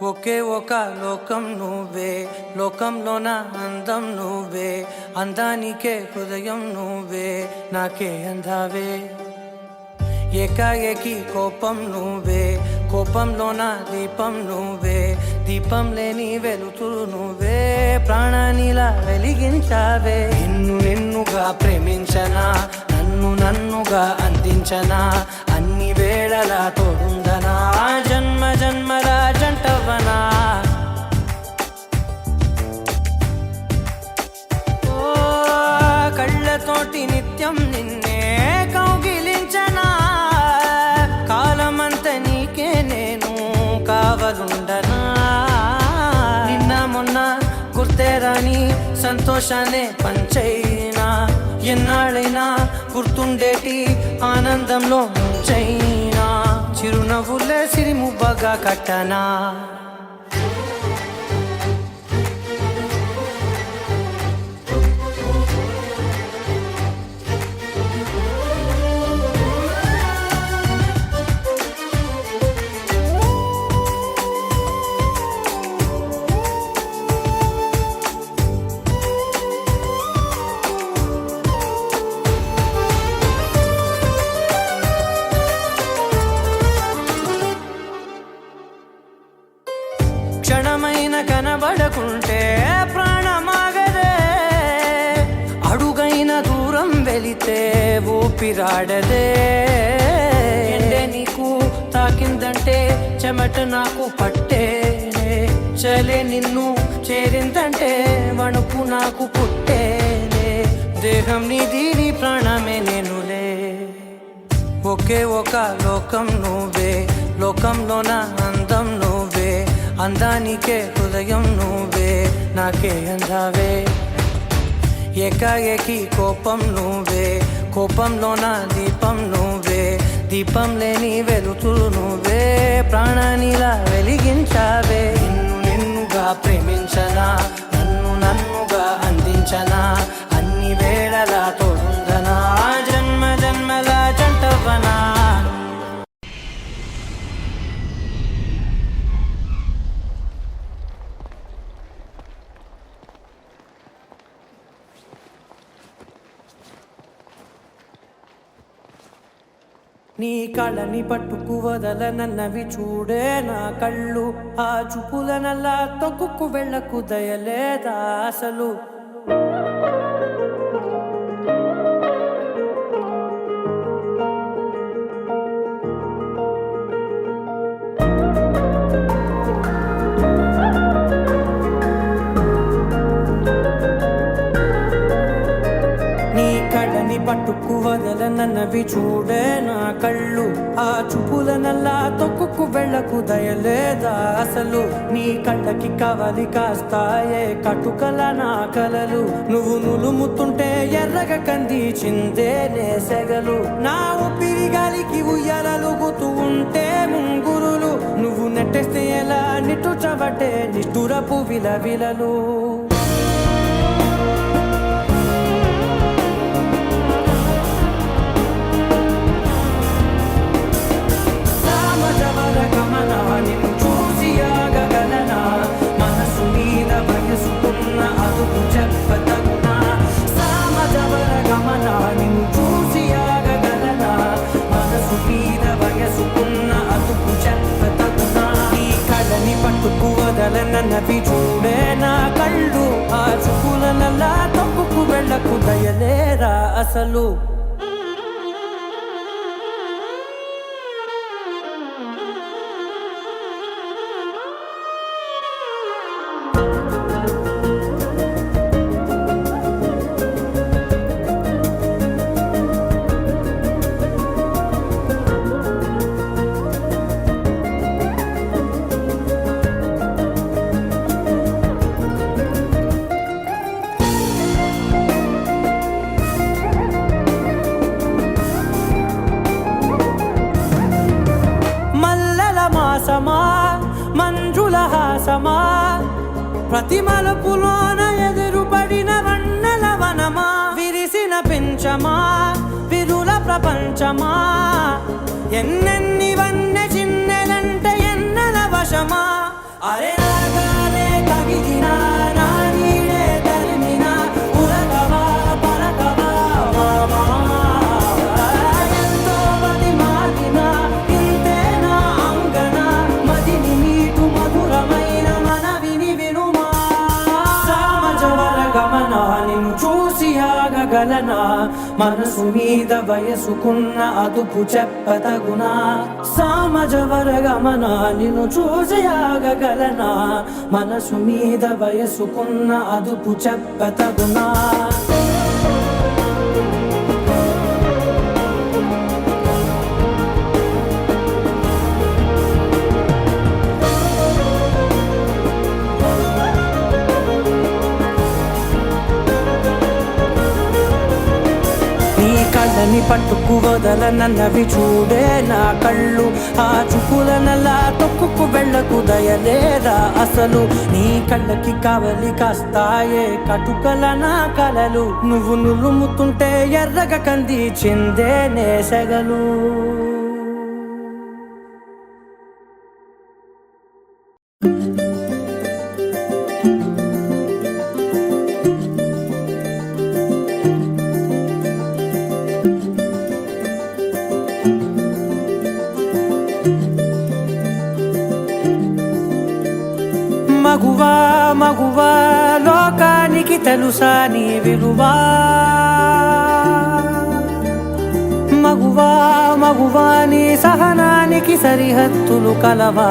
ఒకే ఒక లోకం నువ్వే, లోకంలోన అందం నువ్వే, అందానికే హృదయం నువ్వే, నాకే అందావే. ఏకాఏకి కోపం నువ్వే, కోపంలోన దీపం నువ్వే, దీపం లేని వెలుతురు నువ్వే, ప్రాణానిలా వెలిగించావే. నిన్నుగా ప్రేమించనా, నన్నుగా అందించనా, అన్ని వేళలా తోడుందనా, జన్మ జన్మల జంటవనా. ఓ కళ్ళతోటి నిత్యం నిన్నే కౌగిలించనా, కాలమంత నీకే నేను కావలుండనా. నిన్న మొన్న గుర్తేరాని సంతోషాన్ని పంచైనా, ఎన్నాళ్ళైనా గుర్తుండేటి ఆనందంలో ముంచైనా, చిరునవ్వులే సిరిముబ్బగా కట్టనా. క్షణమైన కనబడకుంటే ప్రాణమాగదే, అడుగైన దూరం వెళితే ఊపిరాడదే. ఎండే నీకు తాకిందంటే చెమట నాకు పట్టేనే, చలే నిన్ను చేరిందంటే వణుకు నాకు పుట్టేనే, దేహం నీది నీ ప్రాణమే నేనులే. ఒకే ఒక లోకం నువ్వే, లోకంలోన అందం నువ్వే, అందానికే హృదయం నువ్వే, నాకే అందావే. ఏకాఏకి కోపం నువ్వే, కోపంలోన దీపం నువ్వే, దీపం లేని వెలుతురు నువ్వే, ప్రాణానిలా వెలిగించావే. నిన్నుగా ప్రేమించనా, నన్నుగా అందించనా, అన్ని వేళలా తోడుందనా, జన్మ జన్మల జంటవనా. నీ కళ్ళని పట్టుకు వదలనన్నవి చూడే నా కళ్ళు, ఆ చూపులనల్లా తొక్కుకు వెళ్ళకు దయలేదా అసలు. పట్టుకు వదలనన్నవి చూడే నా కళ్ళు, ఆ చూపులనల్లా తొక్కుకు వెళ్ళకు దయలేదా అసలు. నీ కళ్ళకి కవలి కాస్తాయే కటుకల నా కలలు, నువ్వు నులుముతుంటే ఎర్రగా కంది చిందే నేసెగలు. నా ఊపిరి గాలికి ఉయ్యాలలుగుతూ ఉంటే ముంగురులు, నువ్వు నెట్టేస్తే ఎలా నిట్టుచబట్టే నిష్ఠురపు విలవిలలు. నిన్ను చూసి ఆగగలనా, మనసు మీద వయసుకున్న అదుపు చెప్పతగునా. సామజవర గమన నిన్ను చూసి ఆగగలనా, మనసు మీద వయసుకున్న అదుపు చెప్పతగునా. నీ కళ్ళని పట్టుకు వదలనన్నవి చూడే నా కళ్ళు, ఆ చూపులనల్లా తొక్కుకు వెళ్ళకు దయలేరా అసలు. మంజుల హాసమా, ప్రతి మలుపులోన ఎదురుపడిన వన్నెల వనమా, విరిసిన పెంచమా విరుల ప్రపంచమా, ఎన్నెన్ని వన్నె చిన్నెలంటే ఎన్నెల వశమా, అరే రాగాలే తగిలినా నా నీడే తరిమినా ఉరకవా పలకవా మామా ఎంతో మది మారినా ఇంతే నా అంగన మదిని నీటు మధురమైన మనవిని వినుమా సామజవర గమనా నిన్ను చూసి ఆగగలనా మనసు మీద వయసుకున్న అదుపు చెప్పతగునా సామజవర గమనా నిన్ను చూసి ఆగగలనా మనసు మీద వయసుకున్న అదుపు చెప్పతగునా కళ్ళని పట్టుకు వదలనన్నవి చూడే నా కళ్ళు ఆ చూపులనలా తొక్కుకు వెళ్ళకు దయలేరా అసలు నీ కళ్ళకి కావలి కాస్తాయే కటుకల నా కలలు నువ్వు నులుముతుంటే ఎర్రగ కంది చిందే నేసగలు మగువా మగువా లోకానికి తెలుసా నీ విలువా మగువా మగువా నీ సహనానికి సరిహద్దులు కలవా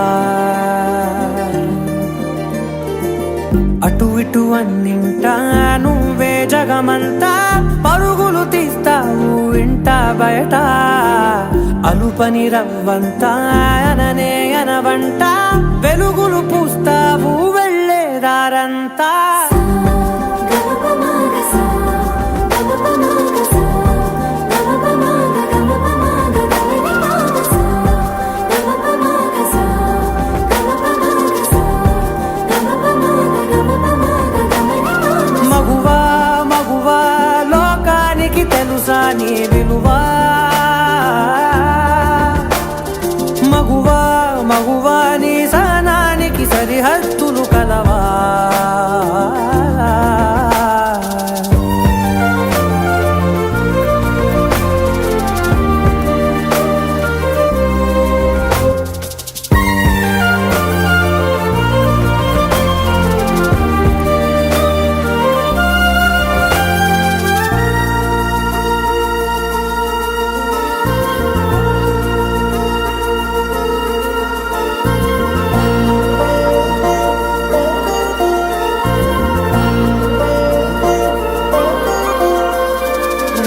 అటు ఇటు అన్నింటా నువ్వే జగమంతా పరుగులు తీస్తావు ఇంట బయట అలుపని రవ్వంతా అననే అనవంట వెలుగులు పూస్తావు వెళ్ళేదారంతా మగువా మగువా లోకానికి తెలుసా నీ విలువా మగువా మగువా నీ సహనానికి సరిహద్దులు కలవా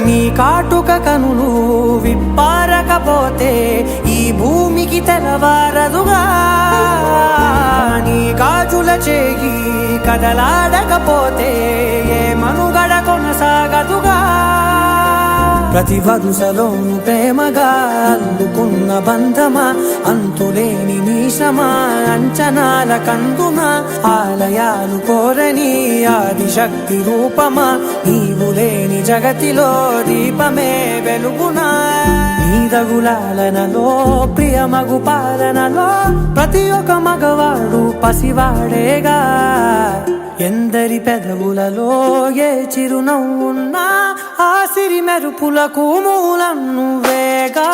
నీ కాటుక కనులు విప్పారకపోతే ఈ భూమికి తెలవారదుగా నీ గాజుల చేయి కదలాడకపోతే ఏ మనుగడ కొనసాగదుగా ప్రతి వరుసలోను ప్రేమగా అల్లుకున్న బంధమా అంతులేని నీశమా అంచనాల కందున ఆలయాలు కోరని ఆదిశక్తి రూపమా నీవు లేని జగతిలో దీపమే వెలుగునా నీదగులాలనలో ప్రియమగు పాలనలో ప్రతి ఒక్క మగవాడు పసివాడేగా ఎందరి పెదవులలో ఏ చిరునవ్వున్నా ఆ సిరి మెరుపులకు మూలం నువ్వేగా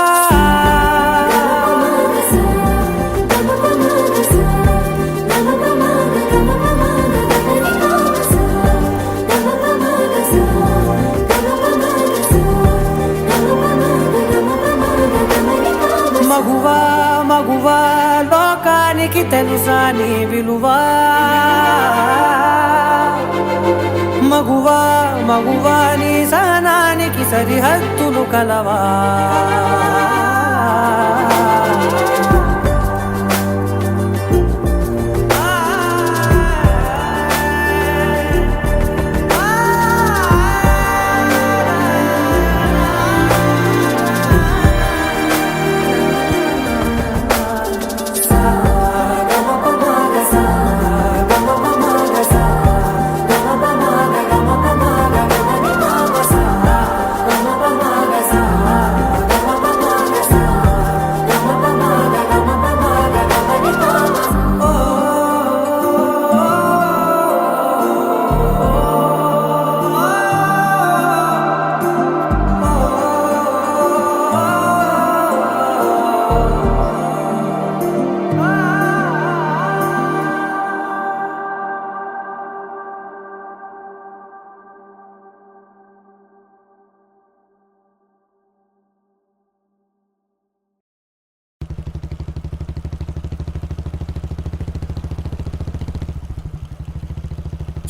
మగువా మగువా లోకానికి తెలుసా నీ విలువా మగువా మగువా నీ సహనానికి సరిహద్దులు కలవా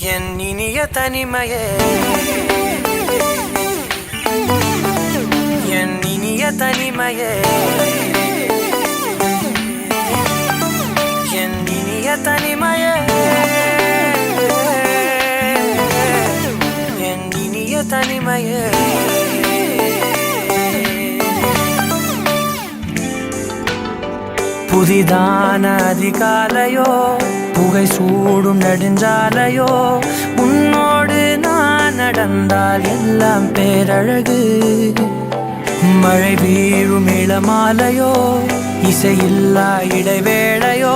என் இனிய தனிமையே என் இனிய தனிமையே என் இனிய தனிமையே என் இனிய தனிமையே புதிதான அதிகாலையோ புகை சூடும் நெடுஞ்சாலையோ உன்னோடு நான் நடந்தால் எல்லாம் பேரழகு மழை வீழும் இளமாலையோ இசையில்லா இடைவேளையோ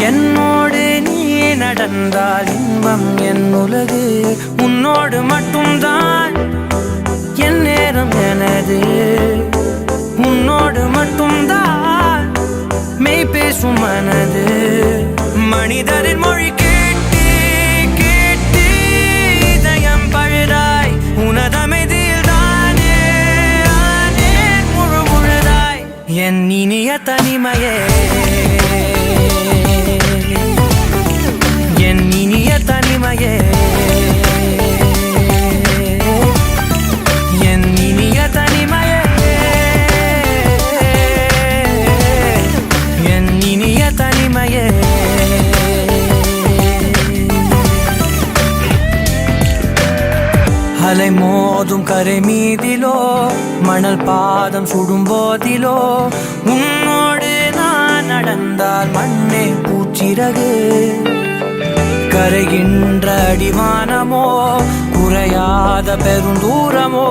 என்னோடு நீ நடந்தால் இன்பம் என் உலகு உன்னோடு மட்டும்தான் என் நேரம் எனது உன்னோடு மட்டும்தான் மெய் பேசும் மனது மனிதரின் மொழி கேட்டு கேட்டு இதயம் பழுதாய் உனதமைதியில் தானே ஆனே முழு முழுதாய் என் இனிய தனிமையே என் இனிய தனிமையே என் இனிய தனிமையே என் இனிய தனிமையே அலை மோதும் கரை மீதிலோ மணல் பாதம் சுடும் போதிலோ உன்னோடு நான் நடந்தால் மண்ணே பூச்சிறகு கரைகின்ற அடிவானமோ குறையாத பெருந்தூரமோ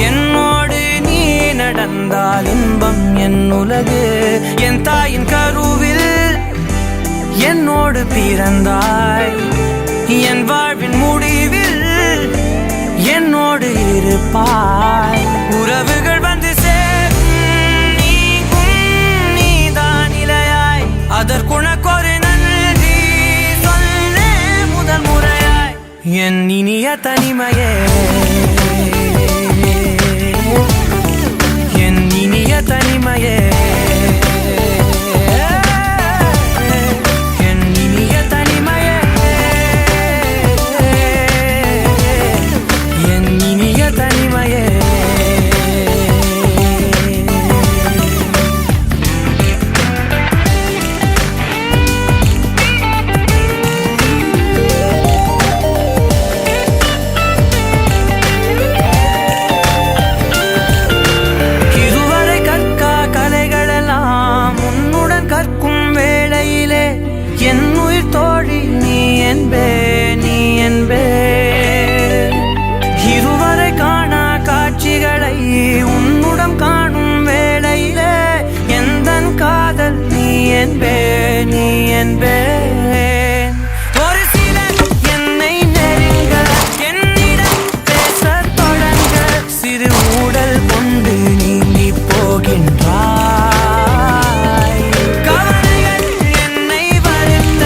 என்னோடு நீ நடந்தால் இன்பம் என் உலகு என் தாயின் கருவில் என்னோடு பிறந்தாய் என் வாழ்வின் முடிவில் என்னோடு இருப்பாய் உறவுகள் வந்து சேரும் நீக்கும் நீதான் இலையாய் அதற்குணக்கொரு நன்றி சொல்ல முதல் முறையாய் என் இனிய தனிமையே என் இனிய தனிமையே ஒரு சிலர் என்னை நெருங்க என்னிடம் பேச தொடங்க சிறு ஊடல் கொண்டு நீங்கி போகின்றாய் கவலைகள் என்னை வருத்த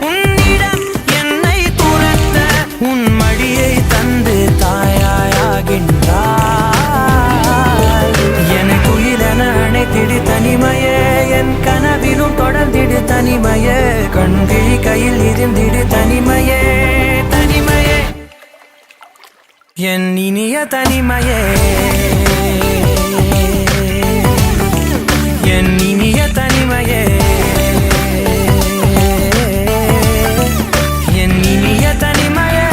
உன்னிடம் என்னை துரத்த உன் மடியை தந்து தாயாயாகின்றாய் என்னை குயிலென அணைத்திடு தனிமையே என் கனவிலும் தொடர்ந்திடு தனிமையே கண்கிழி கையில் இருந்திடு தனிமையே தனிமையே என் இனிய தனிமையே என் இனிய தனிமையே என் இனிய தனிமையே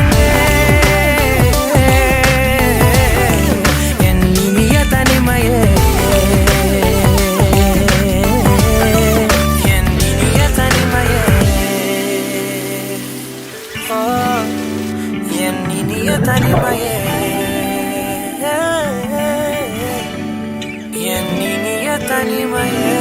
என் இனிய தனிமையே தனிமையே என் இனிய தனிமையே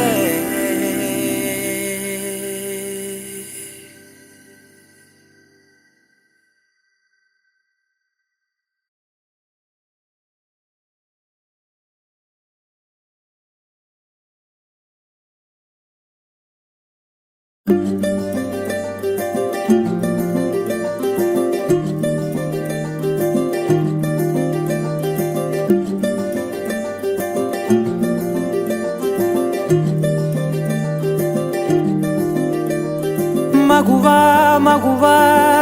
మగువా మగువా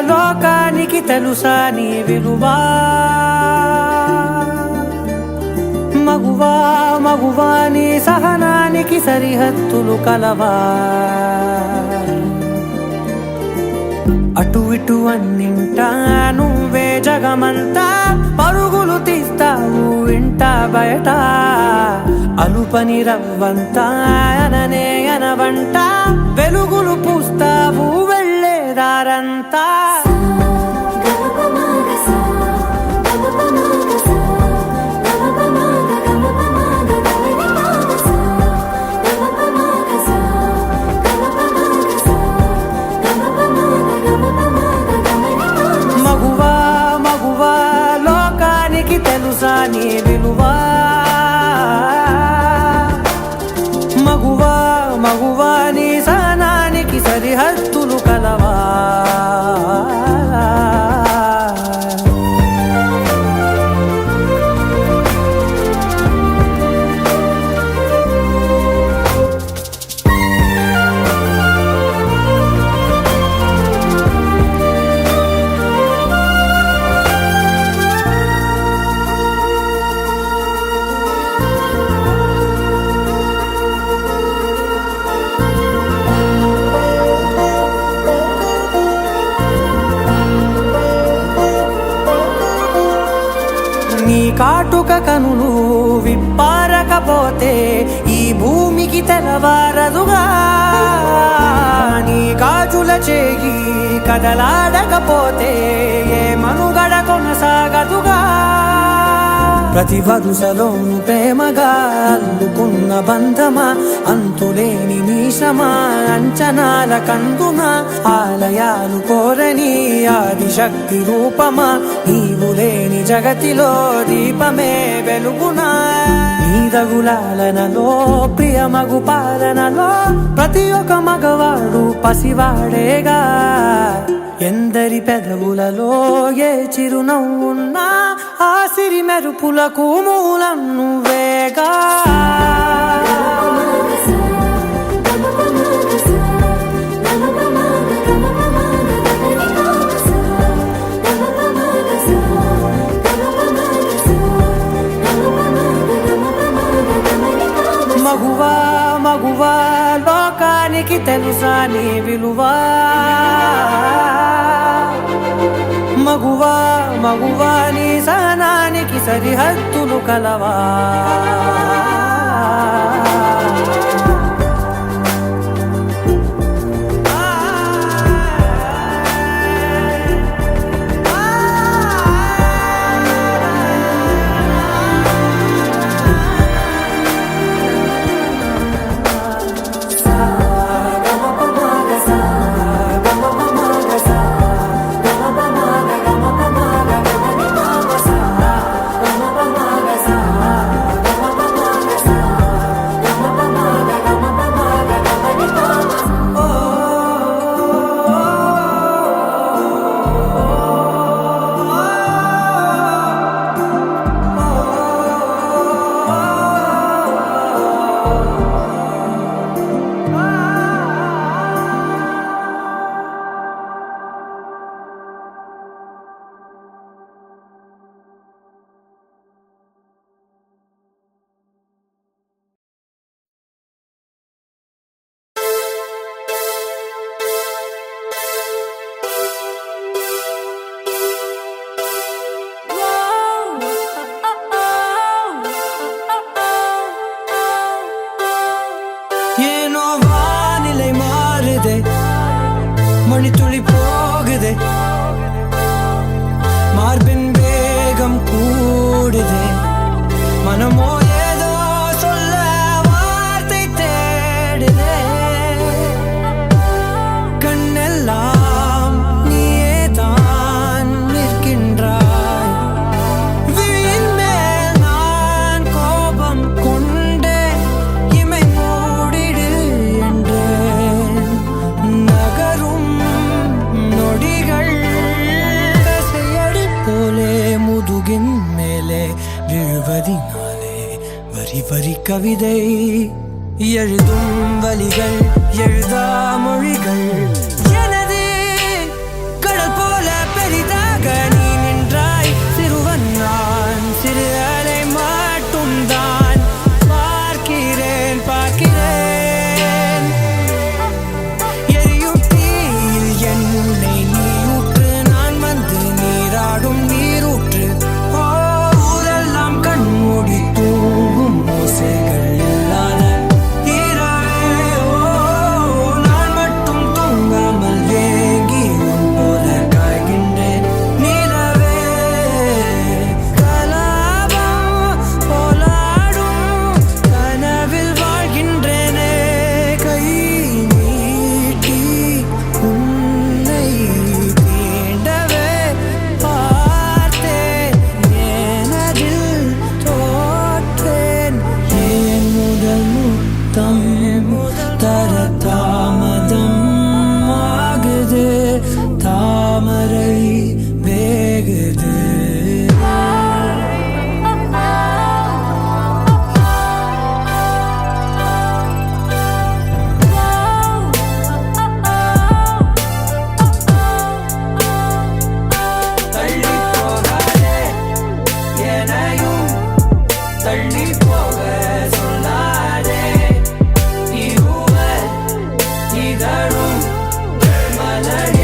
లోకానికి తెలుసా నీ విలువా మగువా మగువా నీ సహనానికి సరిహద్దులు కలవా అటు ఇటు అన్నింటా నువ్వే జగమంతా పరుగులు తీస్తావు ఇంట బయట అలుపని రవ్వంతా అననే అనవంట వెలుగులు పూస్తావు వెళ్ళేదారంతా మగువా మగువా లోకానికి తెలుసా నీ విలువా మగువా మగువా నీ సహనానికి సరిహద్దులు కలవా నీ కాటుక కనులు విప్పారకపోతే ఈ భూమికి తెలవారదుగా నీ గాజుల చేయి కదలాడకపోతే ఏ మనుగడ కొనసాగదుగా ప్రతి వరుసలోను ప్రేమగా అల్లుకున్న బంధమా అంతులేని నీ శ్రమ అంచనాల కందున ఆలయాలు కోరని ఆదిశక్తి రూపమా నీవు లేని జగతిలో దీపమే వెలుగునా నీ దగులాలనలో ప్రియమగు పాలనలో ప్రతి ఒక్క మగవాడు పసివాడేగా ఎందరి పెదవులలో ఏ చిరునవ్వున్నా ఆ సిరి మెరుపులకు మూలం నువ్వేగా మగువా మగువా లోకానికి తెలుసా నీ విలువా మగువా మగువా నీ సహనానికి సరిహద్దులు కలవా ஏனோ வானிலை மாறுதே மணி துளி போகுதே மார்பின் வேகம் கூடுதே மனமோ ஏதோ சொல்ல வார்த்தை தேடுதே கண்ணெல்லாம் நீயே தான் நிற்கின்றாய் விழியின் மேல் நான் கோபம் கொண்டே இமை மூடிடு என்றேன் நகரும் நொடிகள் தசையடி போலே முதுகின் மேலே விழுவதினாலே வரி வரி கவிதை எழுதும் வலிகள் எழுதா மொழிகள் எனது கடல் போல பெரிதாக காக்க நீ நின்றாய் சிறுவன் நான் சிறு அலை மட்டும் தான் பார்க்கிறேன் பார்க்கிறேன் எரியும் தீயில் என்னை நீ ஊற்று நான் வந்து நீராடும் நீரூற்று ஊரெல்லாம் கண்மூடி தூங்கும் ஓசைகள் இல்லாத தாமரை வேகுது தள்ளி போகாதே எனையும் தள்ளி போக சொல்லாதே இருவர் இதழும் மலர்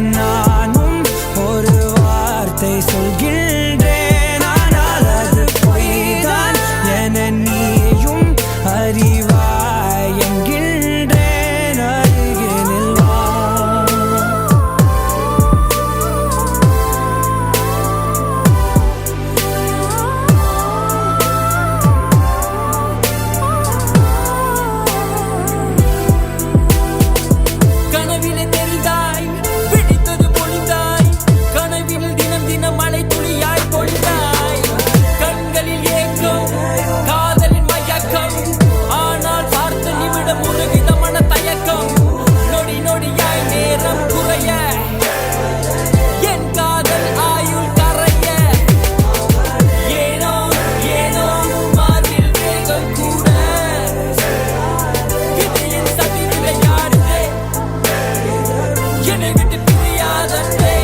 நானும் ஒரு வார்த்தை சொல்கின்றேன் ஆனால் அது பொய்தான் என நீயும் அறிவாய் என்கின்றேன் அருகினில் வா கனவிலே தெரிந்தாய் மழை துளியாய் பொழிந்தாய் கண்களில் ஏக்கம் காதலின் மயக்கம் ஆனால் பார்த்து நிமிடம் உருகித மன தயக்கம் நொடி நொடியாய் நேரம் குறைய என் காதல் ஆயுள் கரைய ஏனோ ஏனோ மாதில் வேகம் கூட இது என் சதி விளையாடுதே என்னை விட்டு பிரியாதே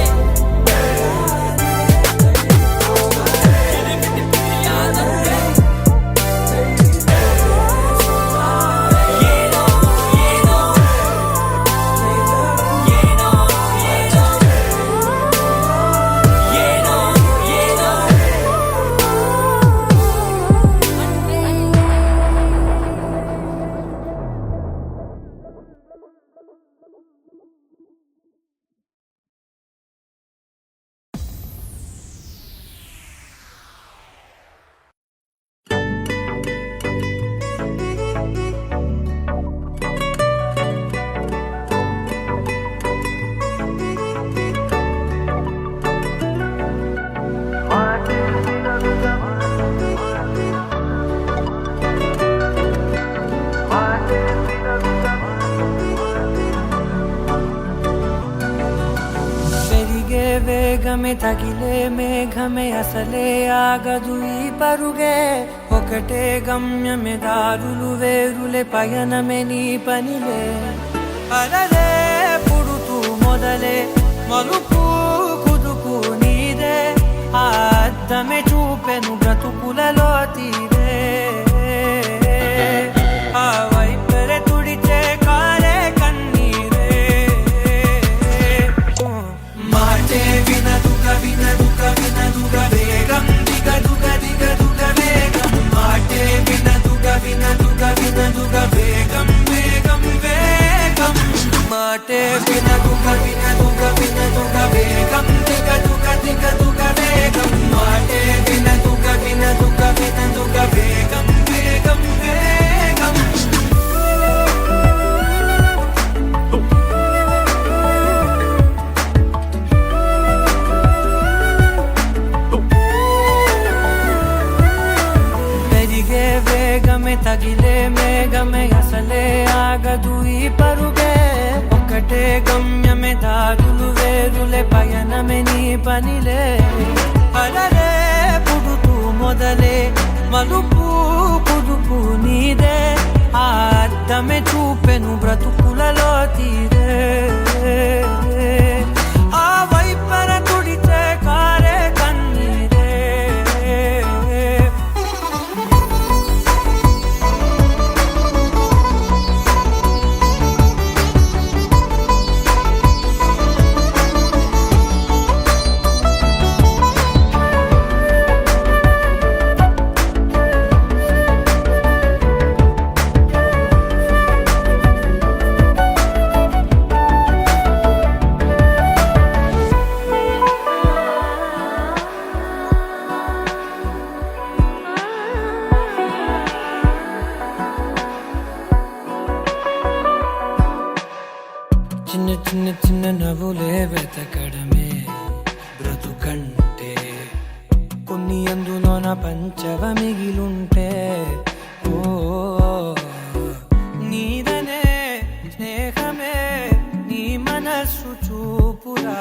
వేగమే తగిలే మేఘమే అసలే ఆగదు ఈ పరుగే ఒకటే గమ్యమే దారులు వేరులే పయనమే నీ పనిలే అలలే పుడుతూ మొదలే మలుపు కుదుపు నీదే ఆ అద్దమే చూపెను బ్రతుకులలో తీరే ఆ వైపరే తుడిచే కాలే కన్నీరే మాటే వినదుగ వినదుగ వినదుగ వేగం దిగదుగ దిగదుగ వేగం మాటే వినదుగ వినదుగ వినదుగ వేగం వేగం వేగం మాటే వినదుగ వినదుగ వినదుగ వేగం దిగదుగ దిగదుగ వేగం మాటే వినదుగ వినదుగ వినదుగ వేగం వేగం వేగం తగిలే మేఘమే అసలే ఆగదు ఈ పరుగే ఒకటే గమ్యమే దారులు వేరులే పయనమే నీ పనిలే అలలే పుడుతూ మొదలే మలుపు కుదుపు నీదే ఆ అర్థమే చూపెను బ్రతుకులలో తీరే ఆ వైపర తుడితే కారే కన్నీరే చిన్న చిన్న చిన్న నవ్వులే వెతకడమే బ్రతుకంటే కొన్ని అందులోన పంచవ మిగిలుంటే ఓ నీదనే స్నేహమే నీ మనస్సు చూపురా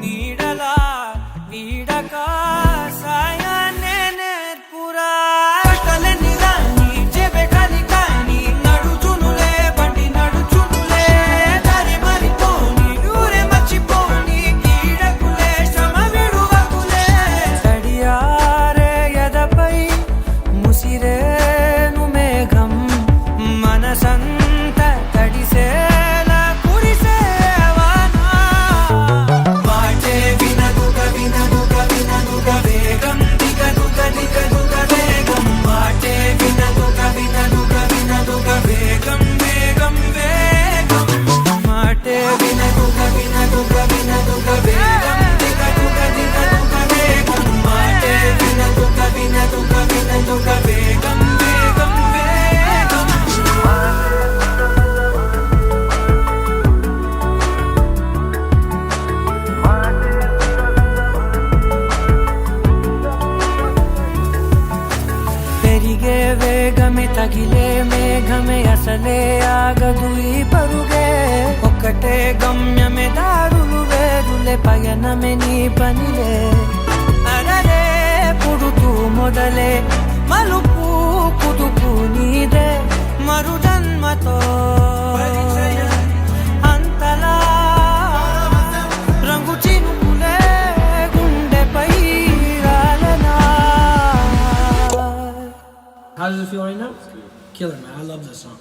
నీడలా వీడక సాయాన్నే నేర్పురా కష్టలని రాని చెబె కలి కాని నడుచునులే బండి నడుచునులే దారి మరిపోని ఊరే మర్చిపోని కీడకులే శ్రమ విడువకులే తడియారే ఎదపై ముసిరేను మేఘం మనసంత తడిసేలా కురిసేవానా మాటే వినదుగ వినదుగ వినదుగ వేగం దిగదుగ దిగదుగ వేగం మాటే వినదుగ వినదుగ వినదుగ వేగం వేగం వేగం మాటే వినదుగ వినదుగ వినదుగ వేగం దిగదుగ దిగదుగ వేగం మాటే వినదుగ వినదుగ వినదుగ వేగం వేగం వేగం పెరిగే వేగమే తగిలే మేఘమే అసలే ఆగదు ఈ పరుగే ఒక్కటే గమ్యమే దారులు వేరులే పయనమే నీ పనిలే అరరే పుడుతూ మొదలే మలుపు కుదుపు నీదే మరు జన్మతో అంతలా రంగు చినుకులే గుండెపై రాలనా How does it feel right now? Killer, man. I love this song.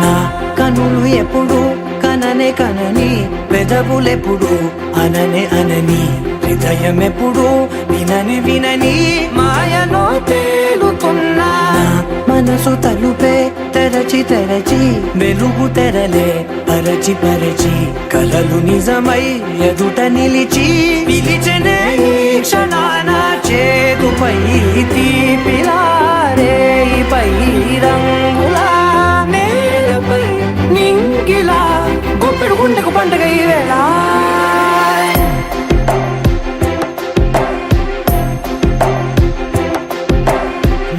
నా కనులు ఎప్పుడు కననే కనని పెదవులెప్పుడు అననే అనని హృదయం ఎప్పుడు వినని వినని మాయలో తేలుతున్నా మనసు తలుపే తెరచి తెరచి వెలుగు తెరలే పరచి పరచి కలలు నిజమై ఎదుట నిలిచి పిలిచనే ఈ క్షణాన చేతుపై తీపిలారే పై రంగులా నేలపై నింగిలా గొప్పెడు గుండెకు పండగ ఈ వేళ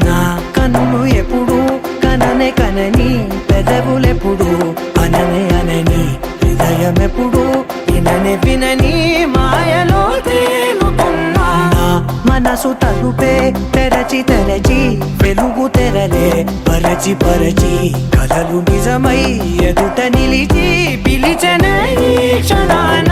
నా కన్ను ఎప్పుడు కననే కనని పెదవులెప్పుడు అననే అనని హృదయం ఎప్పుడు విననే వినని మాయలో తేలుతున్నా నా మనసు తలుపే తెరచి తెరచి వెలుగు తెరలే పరచి పరచి కలలు నిజమై ఎదుట నిలిచి పిలిచనే ఈ క్షణాన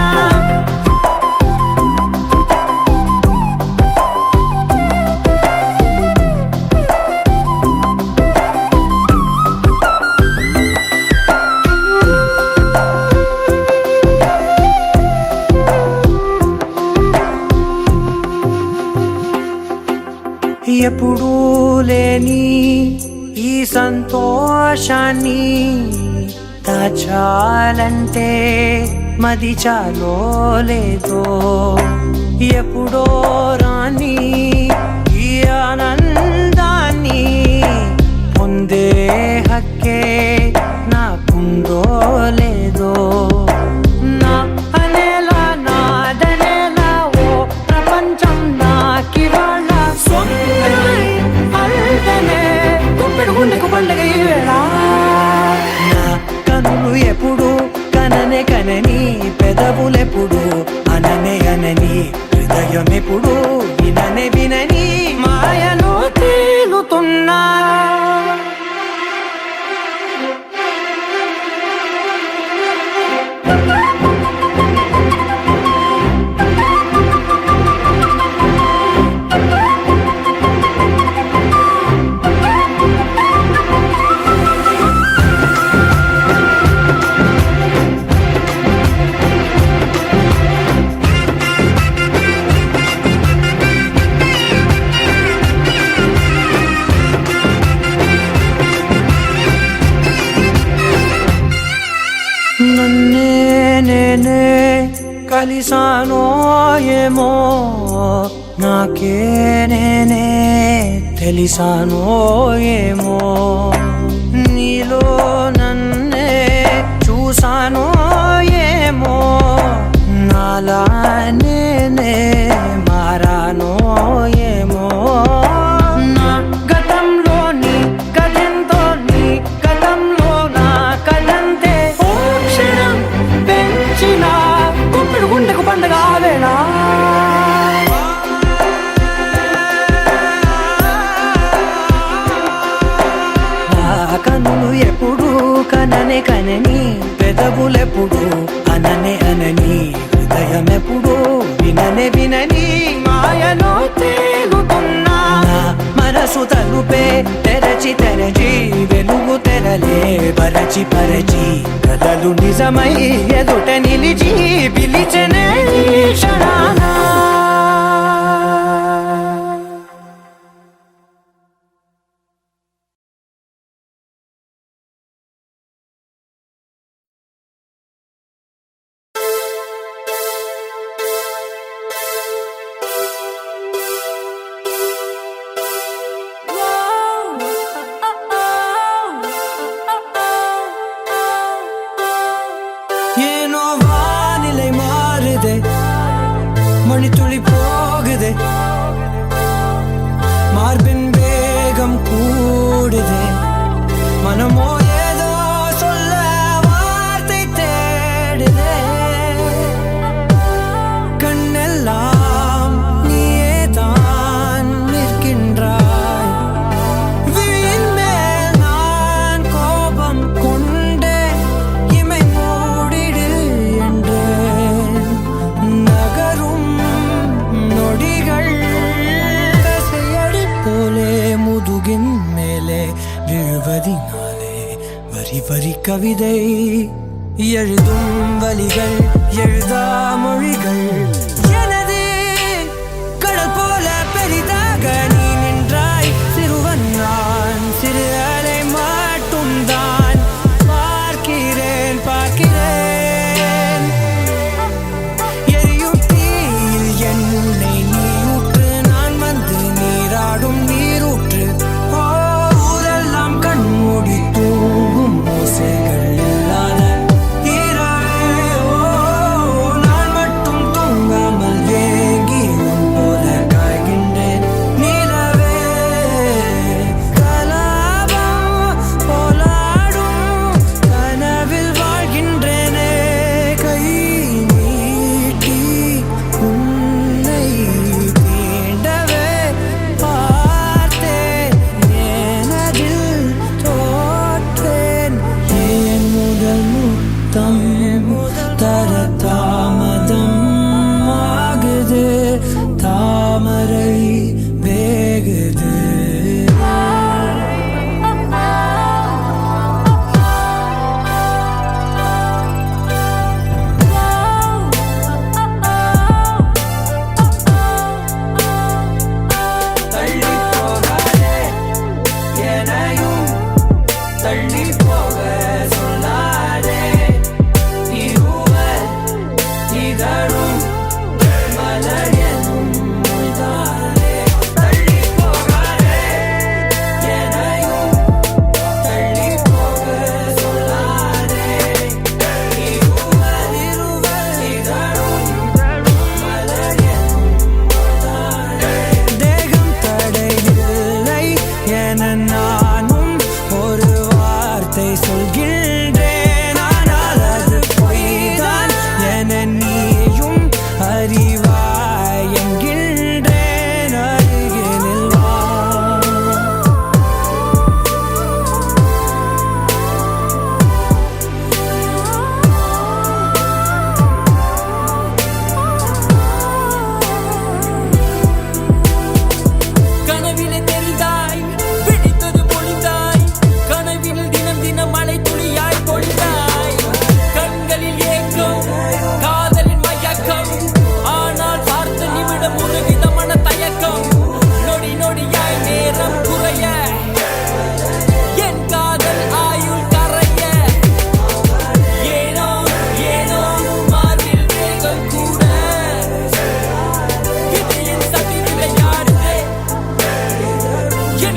ఎప్పుడూ లేని ఈ సంతోషాన్ని దాచాలంటే మది చాలో లేదో ఎప్పుడో రాని ఈ ఆనందాన్ని పొందే హక్కే నాకుందో లేదో చేశానో ఏమో నాకే నేనే తెలిసానో ఏమో నీలో నన్నే చూసానో ఏమో నాలా నేనే మారానో ఏమో నా గతంలోని కథంతో నీ గతంలో నా కథంతే ఓ క్షణం పెంచిన గుండెకు గుండెకు పండగ ఆవేళ కనులు ఎప్పుడు కననే కనని పెదవులెప్పుడు అననే అనని హృదయం ఎప్పుడు విననే వినని మాయలో తేలుతున్నా మనసు తలుపే తెరచి తెరచి వెలుగు తెరలే పరచి పరచి కథలు నిజమై ఎదుట నిలిచి పిలిచెనే క్షణానా ஏனோ வானிலை மாறுதே மணி துளி போகுதே மார்பின் வேகம் கூடுதே மனமோ ஏதோ சொல்ல வார்த்தை தேடுதே கண்ணெல்லாம் நீயே தான் நிற்கின்றாய் விழியின் மேல் நான் கோபம் கொண்டே இமை மூடிடு என்றேன் நகரும் நொடிகள் கசையடி போலே முதுகின் மேலே விழுவதினாலே வரி வரி கவிதை எழுதும் வலிகள் எழுதா மொழிகள் எனது கடல் போல பெரிதாக நீ நின்றாய் சிறுவன் நான் சிறு அலை மட்டும் தான் பார்க்கிறேன் பார்க்கிறேன் எரியும் தீயில் என்னை நீ ஊற்று நான் வந்து நீராடும் நீரூற்று ஓ ஊரெல்லாம் கண்மூடி தூங்கும் ஓசைகள் இல்லாத இரவே ஓ நான் மட்டும் தூங்காமல் ஏங்கி உன் போல காய்கின்றேன் நிலவே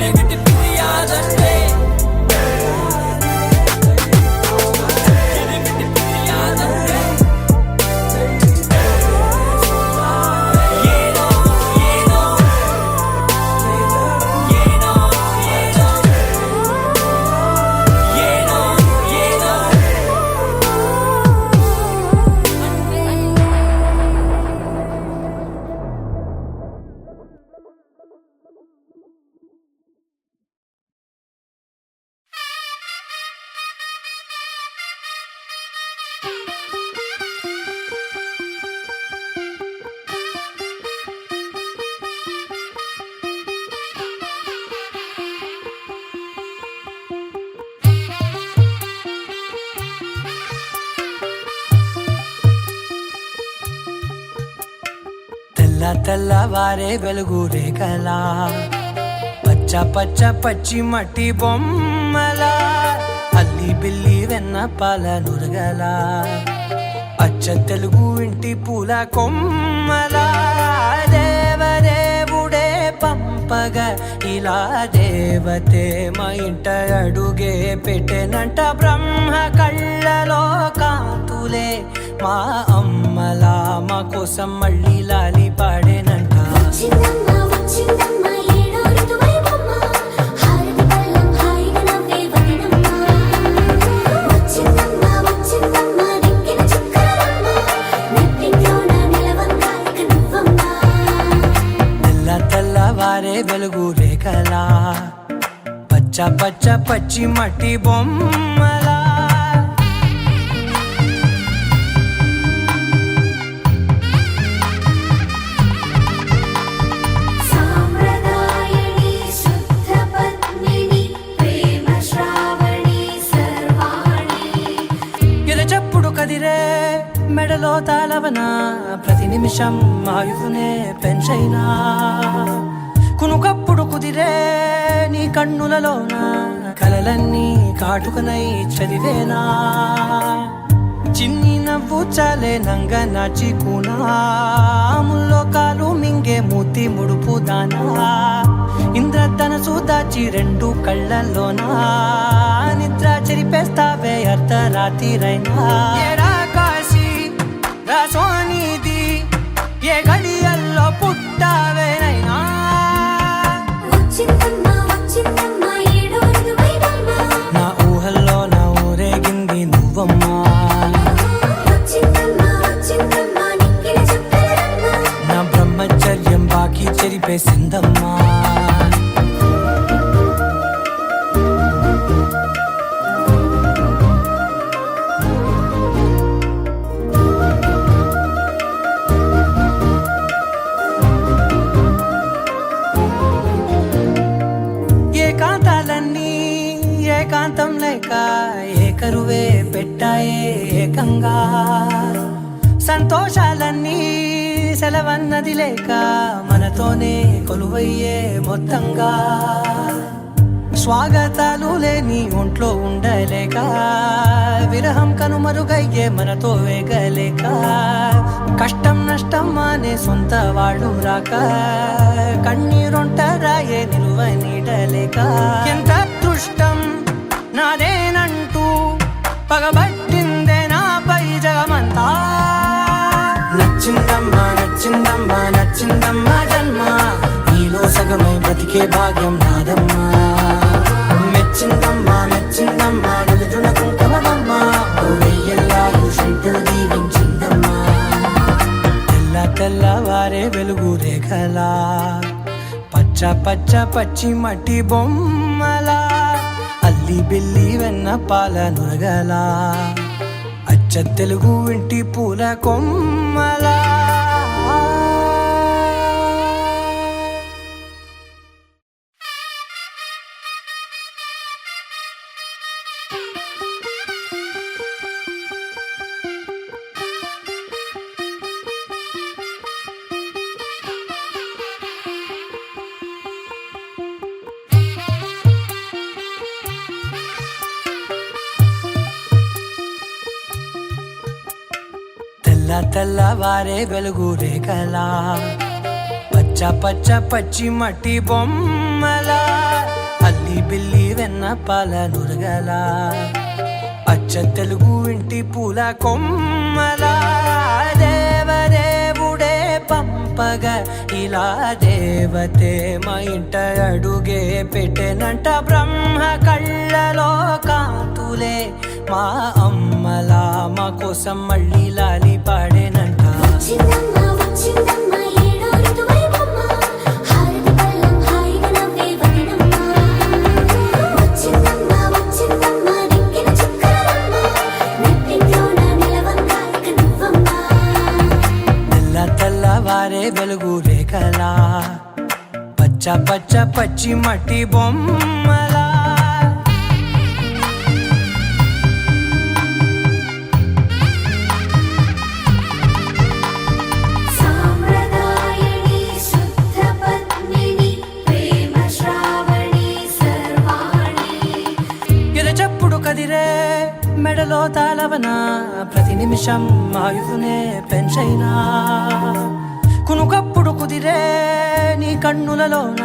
ఎనగటి పిరియాదంటే ఎనగటి పిరియాదంటే ఏనో ఏనో ఏనో ఏనో ఏనో తెల్లవారే వెలుగు రేఖలా పచ్చ పచ్చ పచ్చి మట్టి బొమ్మలా అల్లి బిల్లి వెన్న పాల నురగలా అచ్చ తెలుగు ఇంటి పూల కొమ్మలా దేవదేవుడే పంపగా ఇలా దేవతే మా ఇంట అడుగే పెట్టెనంట బ్రహ్మ కళ్ళలో కాంతులే మా అమ్మలా మా కోసం మళ్ళీ లాలి పాడేనంట వచ్చిందమ్మా వచ్చిందమ్మా ఏడో ఋతువైవమ్మా హారతి పళ్ళం హాయిగా నవ్వే వదినమ్మా వచ్చిందమ్మా వచ్చిందమ్మా నెక్కిన చుక్కలమ్మా నెట్టింట్లోన నిలవంగా ఇక నువ్వమ్మా తెల్లవారే వెలుగు రేఖలా పచ్చ పచ్చ పచ్చి మట్టి బొమ్మలా సాంప్రదాయని శుద్ధ పద్మిని ప్రేమ శ్రావణి సర్వాణి ఎరచప్పుడు కదిరే మెడలో తాళవన ప్రతి నిమిషం ఆయువునే పెంచైనా కునుకప్పుడు కుదిరే నీ కన్నులలోన కలలన్నీ కాటుకనై చదివేనా చిన్ని నవ్వు చాలే నంగ నాచి ముల్లోకాలు మింగే మూతి ముడుపు దానా ఇంద్రధనసు దాచి రెండు కళ్ళల్లోనా నిద్ర చెరిపేస్తావే అర్ధరాత్రిరైనా ఏడా కాశీ రాసోనిది ఏ గడియల్లో పుట్టావేనైనా వచ్చిందమ్మా వచ్చిందమ్మా ఏడో ఋతువైవమ్మా నా ఊహల్లో నా ఊరేగింది నువ్వమ్మా వచ్చిందమ్మా వచ్చిందమ్మా నెక్కిన చుక్కలమ్మా నా బ్రహ్మచర్యం బాకీ చెరిపేసిందమ్మా ఏకాంతాలన్నీ ఏకాంతం లేక ఏకరువే పెట్టాయే ఏకంగా సంతోషాలన్నీ సెలవన్నది లేక మనతోనే కొలువయ్యే మొత్తంగా స్వాగతాలు లేని ఒంట్లో ఉండలేక విరహం కనుమరుగయ్యే మనతో వేగలేక కష్టం నష్టం అనే సొంత వాడు రాక కన్నీరొంటరాయే నిలువ నీడలేక ఎంత అదృష్టం నాదేనంటూ పగబట్టిందే నాపై జగమంతా నచ్చిందమ్మా నచ్చిందమ్మా నచ్చిందమ్మా జన్మ నీలో సగమై బ్రతికే భాగ్యం నాదమ్మా మెచ్చిందమ్మా మెచ్చిందమ్మా నిలుచున కుంకుమమ్మా వెయ్యల్లాలు శంకరు దీవించిందమ్మా తెల్లవారే వెలుగు రేఖలా పచ్చ పచ్చ పచ్చి మట్టి బొమ్మలా అల్లి బిల్లి వెన్న పాల నురగలా అచ్చ తెలుగు ఇంటి పూల కొమ్మలా తెల్లవారే వెలుగు రేఖలా పచ్చ పచ్చ పచ్చి మట్టి బొమ్మ బొమ్మలా అల్లి బిల్లి వెన్న పాల నురగలా అచ్చ తెలుగు ఇంటి పూల కొమ్మలా దేవదేవుడే పంపగా ఇలా దేవతే మా ఇంట అడుగే పెట్టెనంట బ్రహ్మ కళ్ళలో కాంతులే మా అమ్మలా మా కోసం మళ్ళీ లాలి పాడేనంట వచ్చిందమ్మ వచ్చిందమ్మ ఏడో ఋతువైవమ్మ హారతి పళ్ళం హాయిగా నవ్వే వదినమ్మ వచ్చిందమ్మ వచ్చిందమ్మ నెక్కిన చుక్కలమ్మ నెట్టింట్లోన నిలవంగా ఇక నువ్వమ్మ తెల్ల తెల్లవారే వెలుగు రేఖలా పచ్చ పచ్చ పచ్చి మట్టి బొమ్మలా సాంప్రదాయని శుద్ధ పద్మిని ప్రేమ శ్రావణి సర్వాణి ఎరచప్పుడు కదిరే మెడలో తాళవన ప్రతి నిమిషం ఆయువునే పెంచైనా కునుకప్పుడు కుదిరే నీ కన్నులలోన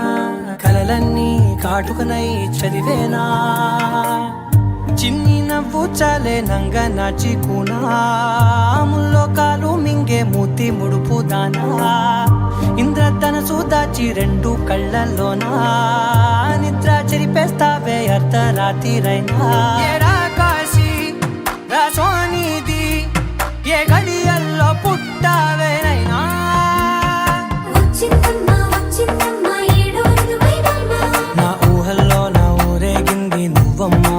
కలలన్నీ కాటుకనై చదివేనా చిన్ని నవ్వు చాలే నంగ నాచి కూనాముల్లో కాలు మింగే మూతి ముడుపు దానా ఇంద్రధనసు దాచి రెండు కళ్ళల్లోనా నిద్ర చెరిపేస్తావే అర్ధరాత్రిరైనా ఏరా కాశీ రా సోనిది ఏ గడియల్లో పుట్టావేనైనా వచ్చిందమ్మ వచ్చిందమ్మ ఏడో ఋతువైవమ్మ నా ఊహల్లో నా ఊరేగింది నువ్వమ్మా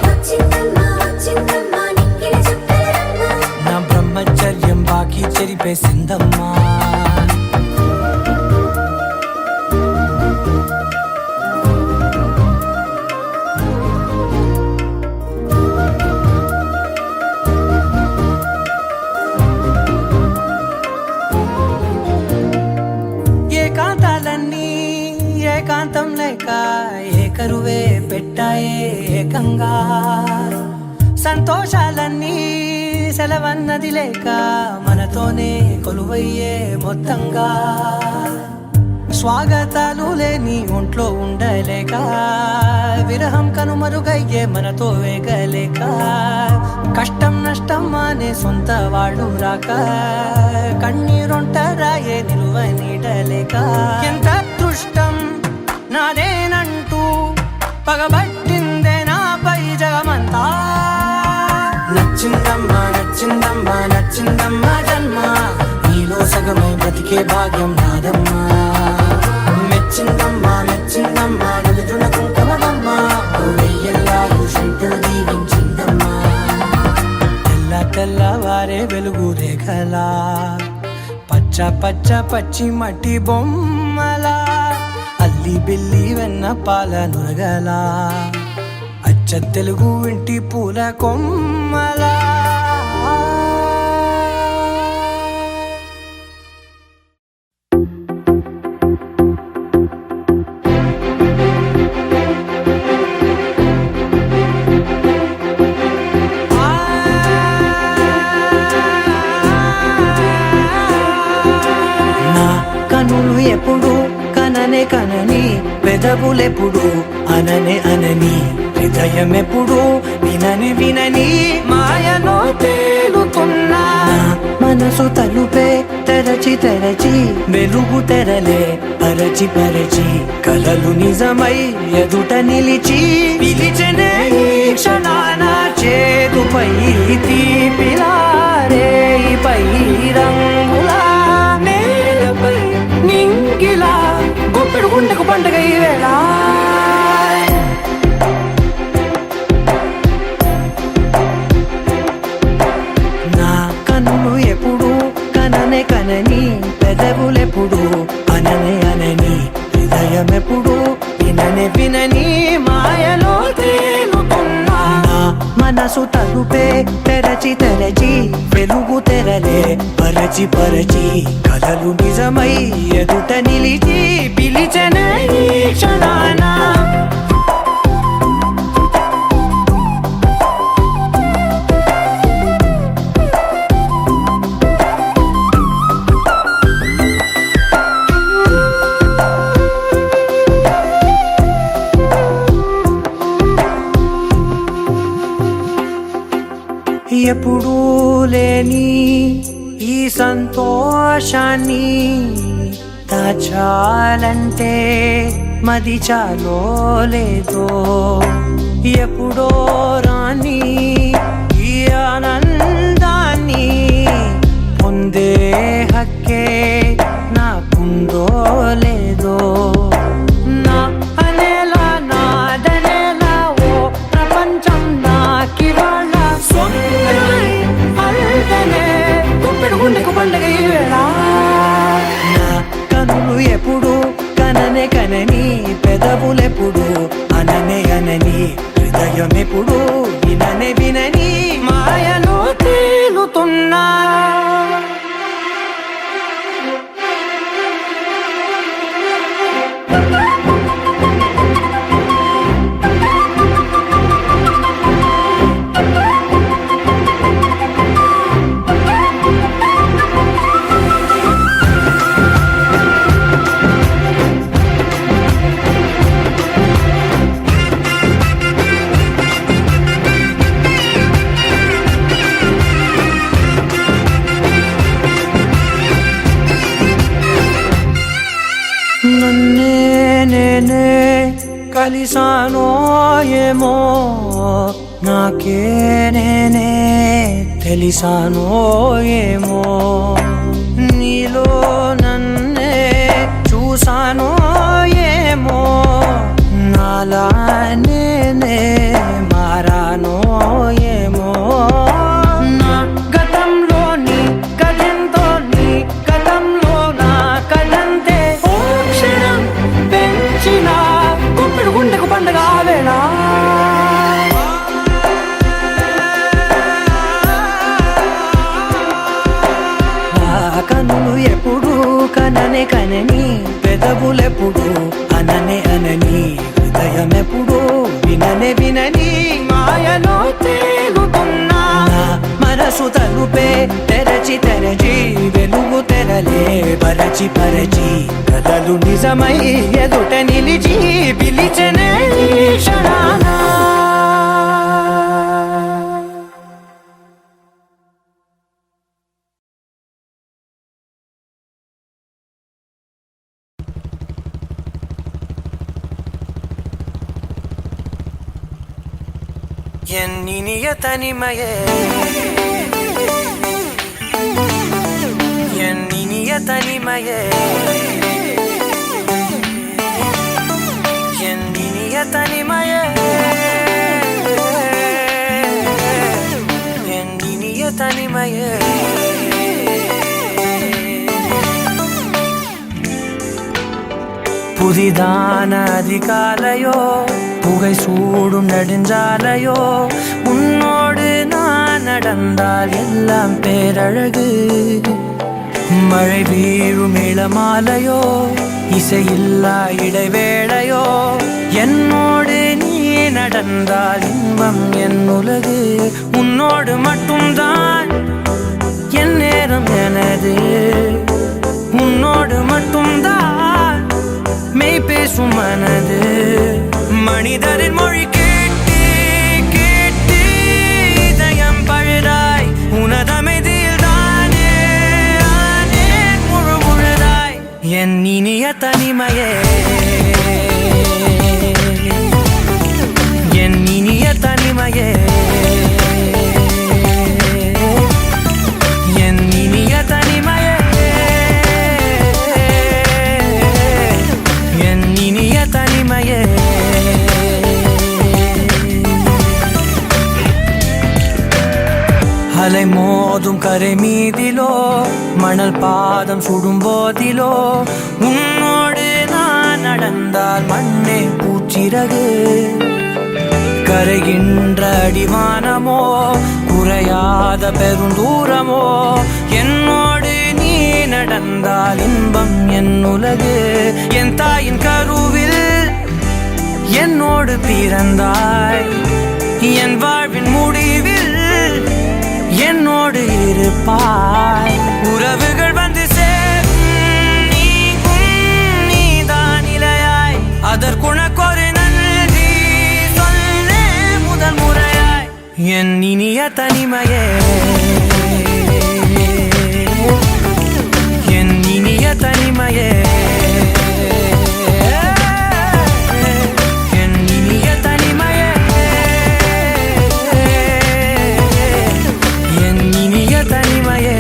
వచ్చిందమ్మ వచ్చిందమ్మ నెక్కిన చుక్కలమ్మ నా బ్రహ్మచర్యం బాకీ చెరిపేసిందమ్మా ఏకాంతాలన్నీ ఏకాంతం లేక ఏకరువే పెట్టాయే ఏకంగా సంతోషాలన్నీ సెలవన్నది లేక మనతోనే కొలువయ్యే మొత్తంగా స్వాగతాలు లేని ఒంట్లో ఉండలేక విరహం కనుమరుగయ్యే మనతో వేగలేక కష్టం నష్టం అనే సొంత వాళ్ళు రాక కన్నీరొంటరాయే నిలువ నీడలేక ఎంత అదృష్టం నాదేనంటూ పగబట్టిందే నాపై జగమంతా నచ్చిందమ్మా నచ్చిందమ్మా నచ్చిందమ్మా జన్మ నీలో సగమై బ్రతికే భాగ్యం నాదమ్మా మెచ్చిందమ్మా మెచ్చిందమ్మా నలుగున కుంకుమమ్మా వెయ్యల్లాలు శంకరు దీవించిందమ్మా తెల్ల తెల్లవారే వెలుగు రేఖలా పచ్చ పచ్చ పచ్చి మట్టి బొమ్మలా అల్లి బిల్లి వెన్న పాల నురగలా అచ్చ తెలుగు ఇంటి పూల కొమ్మలా నా కనులు ఎప్పుడు కననే కనని పెదవులెప్పుడు అననే అనని హృదయం ఎప్పుడు వినని వినని మాయలో తేలుతున్నా మనసు తలుపే తెరచి తెరచి వెలుగు తెరలే పరచి పరచి కలలు నిజమై ఎదుట నిలిచి పిలిచెనే ఈ క్షణాన చేతుపై తీపిలారే పై రంగులా నేలపై నింగిలా గొప్పెడు గుండెకు పండుగ ఈ వేళ నా కన్నులు ఎప్పుడు కననే కనని పెదవులెప్పుడు అననే అనని హృదయం ఎప్పుడు విననే వినని మాయలో తేలుతున్నా నా మనసు తలుపే తెరచి తెరచి వెలుగు తెరలే పరచి పరచి కలలు నిజమై ఎదుట నిలిచి పిలిచెనే ఈ క్షణాన ఎప్పుడూ లేని ఈ సంతోషాన్ని దాచాలంటే మది చాలో లేదో ఎప్పుడో రాని ఈ ఆనందాన్ని పొందే హక్కే నాకుందో లేదో నా అనేలా నాదనేలా ఓ ప్రపంచం నాకివాళ్ళ సొంతమై అల్దనే గుప్పెడు గుండెకు పండగ ఈ వేళ నా కనులు ఎప్పుడు కననే కనని పెదవులెప్పుడు అననే అనని హృదయం ఎప్పుడు విననే వినని మాయలో తేలుతున్నా నన్నే నేనే కలిసానో ఏమో నాకే నేనే తెలిసానో ఏమో నీలో నన్నే చూసానో ఏమో నాలా నేనే మారానో ఏమో నా గతంలోని కథంతో నీ గతంలో నా కథంతే ఓ క్షణం పెంచిన గుప్పెడు గుండెకు పండగ వేళ కనులు ఎప్పుడు కననే కనని పెదవులెప్పుడు అననే అనని హృదయం ఎప్పుడు విననే వినని మాయలో తేలుతున్నా మనసు తలుపే తెరచి తెరచి వెలుగు తెరలే పరచి పరచి కథలు నిజమై ఎదుట నిలిచి పిలిచనే క్షణానా ఎన్నినియ తనిమయే ఎన్నినియ తనిమయే ఎన్నినియ తనిమయే ఎన్నినియ తనిమయే புதிதான அதிகாலையோ புகை சூடும் நெடுஞ்சாலையோ உன்னோடு நான் நடந்தால் எல்லாம் பேரழகு மழை வீழும் இளமாலையோ இசையில்லா இடைவேளையோ என்னோடு நீ நடந்தால் இன்பம் என் உலகு உன்னோடு மட்டும்தான் என் நேரம் எனது உன்னோடு மட்டும்தான் மெய் பேசும் மனது மனிதரின் மொழி கேட்டு கேட்டு இதயம் பழுதாய் உனதமைதியில் தானே ஆனே முழு முழுதாய் என் இனிய தனிமையே என் இனிய தனிமையே என் இனிய தனிமையே தனிமையே அலை மோதும் கரை மீதிலோ மணல் பாதம் சுடும் போதிலோ உன்னோடு நான் நடந்தால் மண்ணே பூச்சிறகு கரைகின்ற அடிவானமோ குறையாத பெருந்தூரமோ என்னோடு நீ நடந்தால் இன்பம் என் உலகு என் தாயின் கருவில் என்னோடு பிறந்தாய் என் வாழ்வின் முடிவில் என்னோடு இருப்பாய் உறவுகள் வந்து நீதான் இலையாய் அதற்குணக்கொரு நன்றி சொல்லே முதல் முறையாய் என் இனிய தனிமையே என் இனிய தனிமையே என் இனிய தனிமையே என் இனிய தனிமையே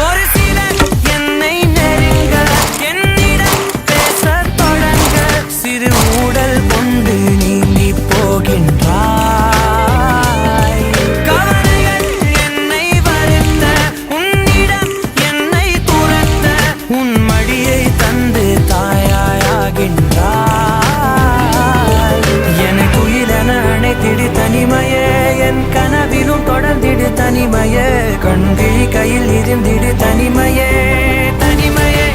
ஒரு சிலர் என்னை நெருங்க என்னிடம் பேச தொடங்க சிறு ஊடல் கொண்டு நீங்கி போகின்றாய் கவலைகள் என்னை வருத்த உன்னிடம் என்னை துரத்த உன் மடியை தந்து தாயாயாகின்றாய் எனக்கு உயிரென அணைத்திடு தனிமையே என் கனவிலும் தொடர்ந்திடு தனிமையே கண்கிழி கையில் இருந்திடு தனிமையே தனிமையே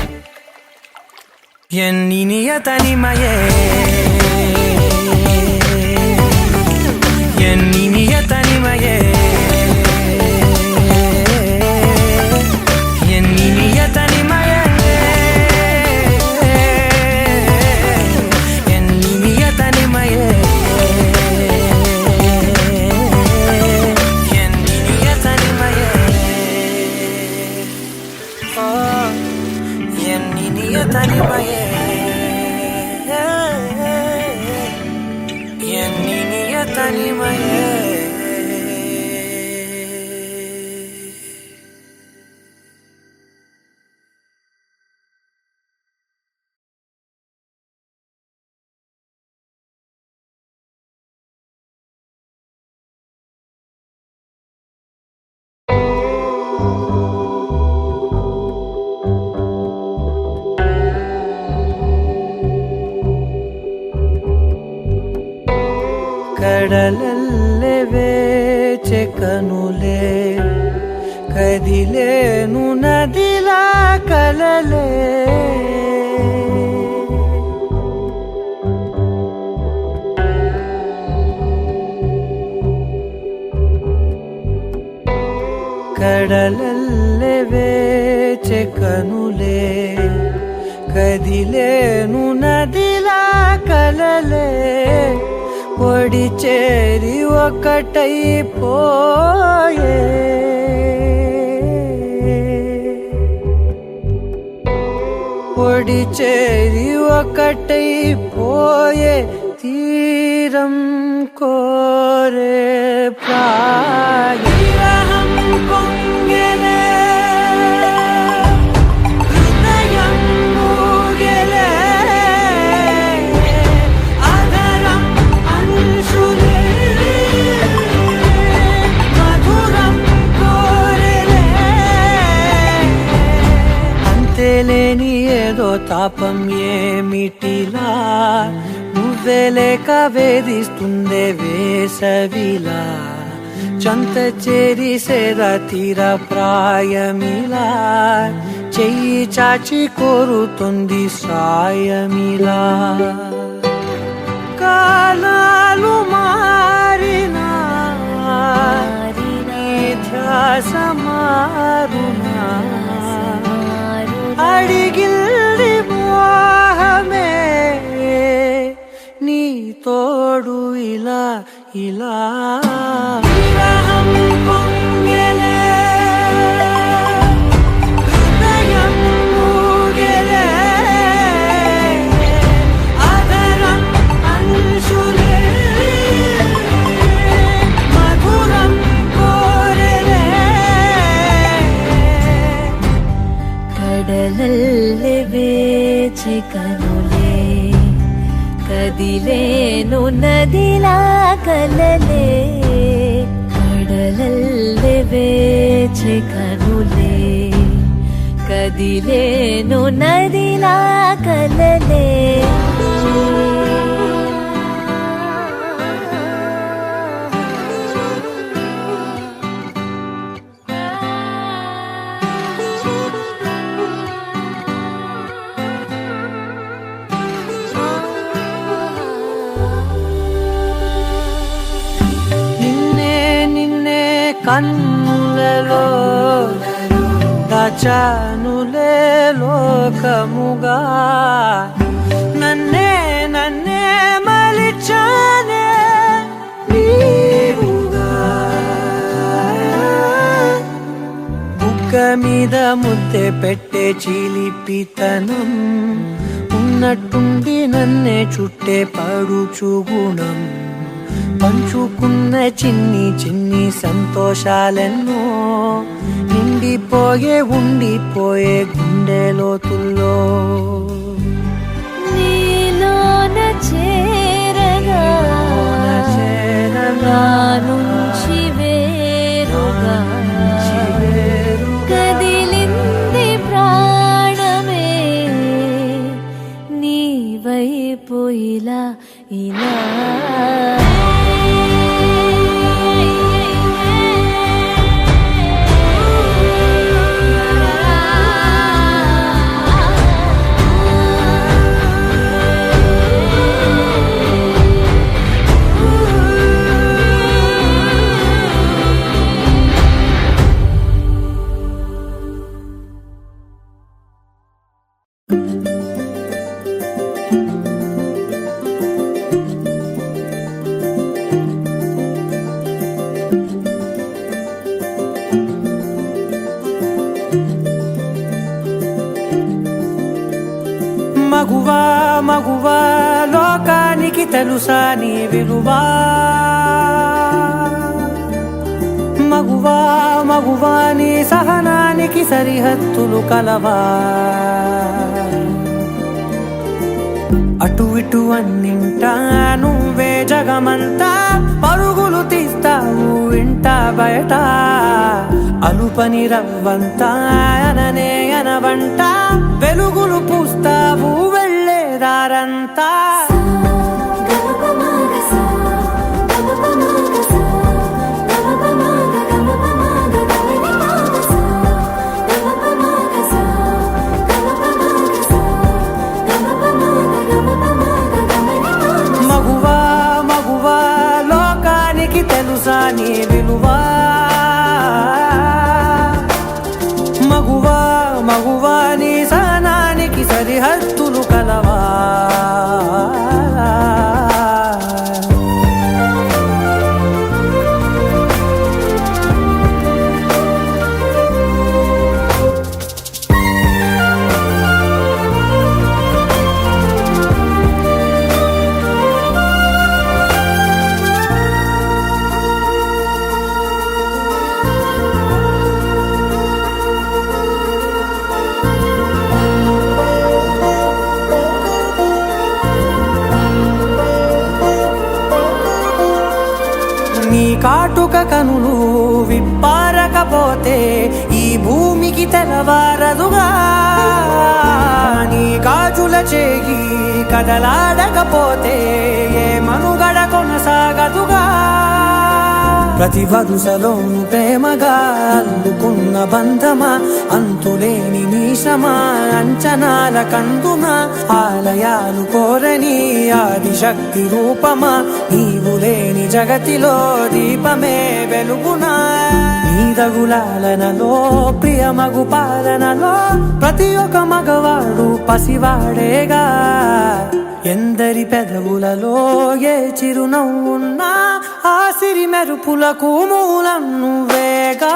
என் இனிய தனிமையே என் இனிய தனிமையே என் இனிய தனிமையே என் இனிய தனிமையே தனிமையே என் இனிய தனிமையே కడలల్లే వేచే కనులే కదిలేను నదిలా కలలే కడలల్లే వేచే కనులే కదిలేను నదిలా కలలే ఒడి చేరి ఒకటైపోయే ఒడి చేరి ఒకటైపోయే తీరం కోరే ప్రాయం పొంగెలే హృదయం మూగెలే లేని ఏదో తాపం ఏమిటిలా నువ్వే లేక వేధిస్తుందే వేసవిలా చంత చేరి సేద తీర ప్రాయమిలా చెయ్యి చాచి కోరుతుంది సాయమిలా కాలాలు మారినా ధ్యాస మారునా అడిగిల్ది మోహమే నీ తోడు ఇలా ఇలా విరహం పొంగెలే హృదయం మూగెలే అదరం అంశులే మధురం కోరెలే కడలల్లే వేచి కనులే కదిలేను నదిలా కలలే కడలల్లే వేచి కనులే కదిలేను నదిలా కలలే నిన్నే నిన్నే కన్నులలో దాచానులే లోకముగా నన్నే నన్నే మలిచానే నీవుగా బుగ్గ మీద ముద్దె పెట్టే చిలిపితనం ఉన్నట్టుండి నన్నే చుట్టే పడుచు గుణం పంచుకున్న చిన్ని చిన్ని సంతోషాలెన్నో నిండిపోయే ఉండిపోయే గుండె లోతుల్లో నీలోన చేరగా నా నుంచి వేరుగా కదిలింది ప్రాణమే నీ వైపు ఇలా ఇలా మగువా మగువా లోకానికి తెలుసా నీ విలువా మగువా మగువా నీ సహనానికి సరిహద్దులు కలవా అటు ఇటు అన్నింటా నువ్వే జగమంతా పరుగులు తీస్తావు ఇంట బయట అలుపని రవ్వంతా అననే అనవంట వెలుగులు పూస్తావు వెళ్ళేదారంతా మగువా మగువా లోకానికి తెలుసా నీ విలువా మగువా మగువా నీ సహనానికి సరిహద్దులు కలవా నీ కాటుక కనులు విప్పారకపోతే ఈ భూమికి తెలవారదుగా నీ గాజుల చేయి కదలాడకపోతే ఏ మనుగడ కొనసాగదుగా ప్రతి వరుసలోను ప్రేమగా అల్లుకున్న బంధమా అంతులేని నీశమా అంచనాల కందుమా ఆలయాలు కోరని ఆదిశక్తి రూపమా నీవు లేని జగతిలో దీపమే వెలుగునా నీదగులాలనలో ప్రియమగు పాలనలో ప్రతి ఒక్క మగవాడు పసివాడేగా ఎందరి పెదవులలో ఏ చిరునవ్వున్నా ఆ సిరి మెరుపులకు మూలం నువ్వేగా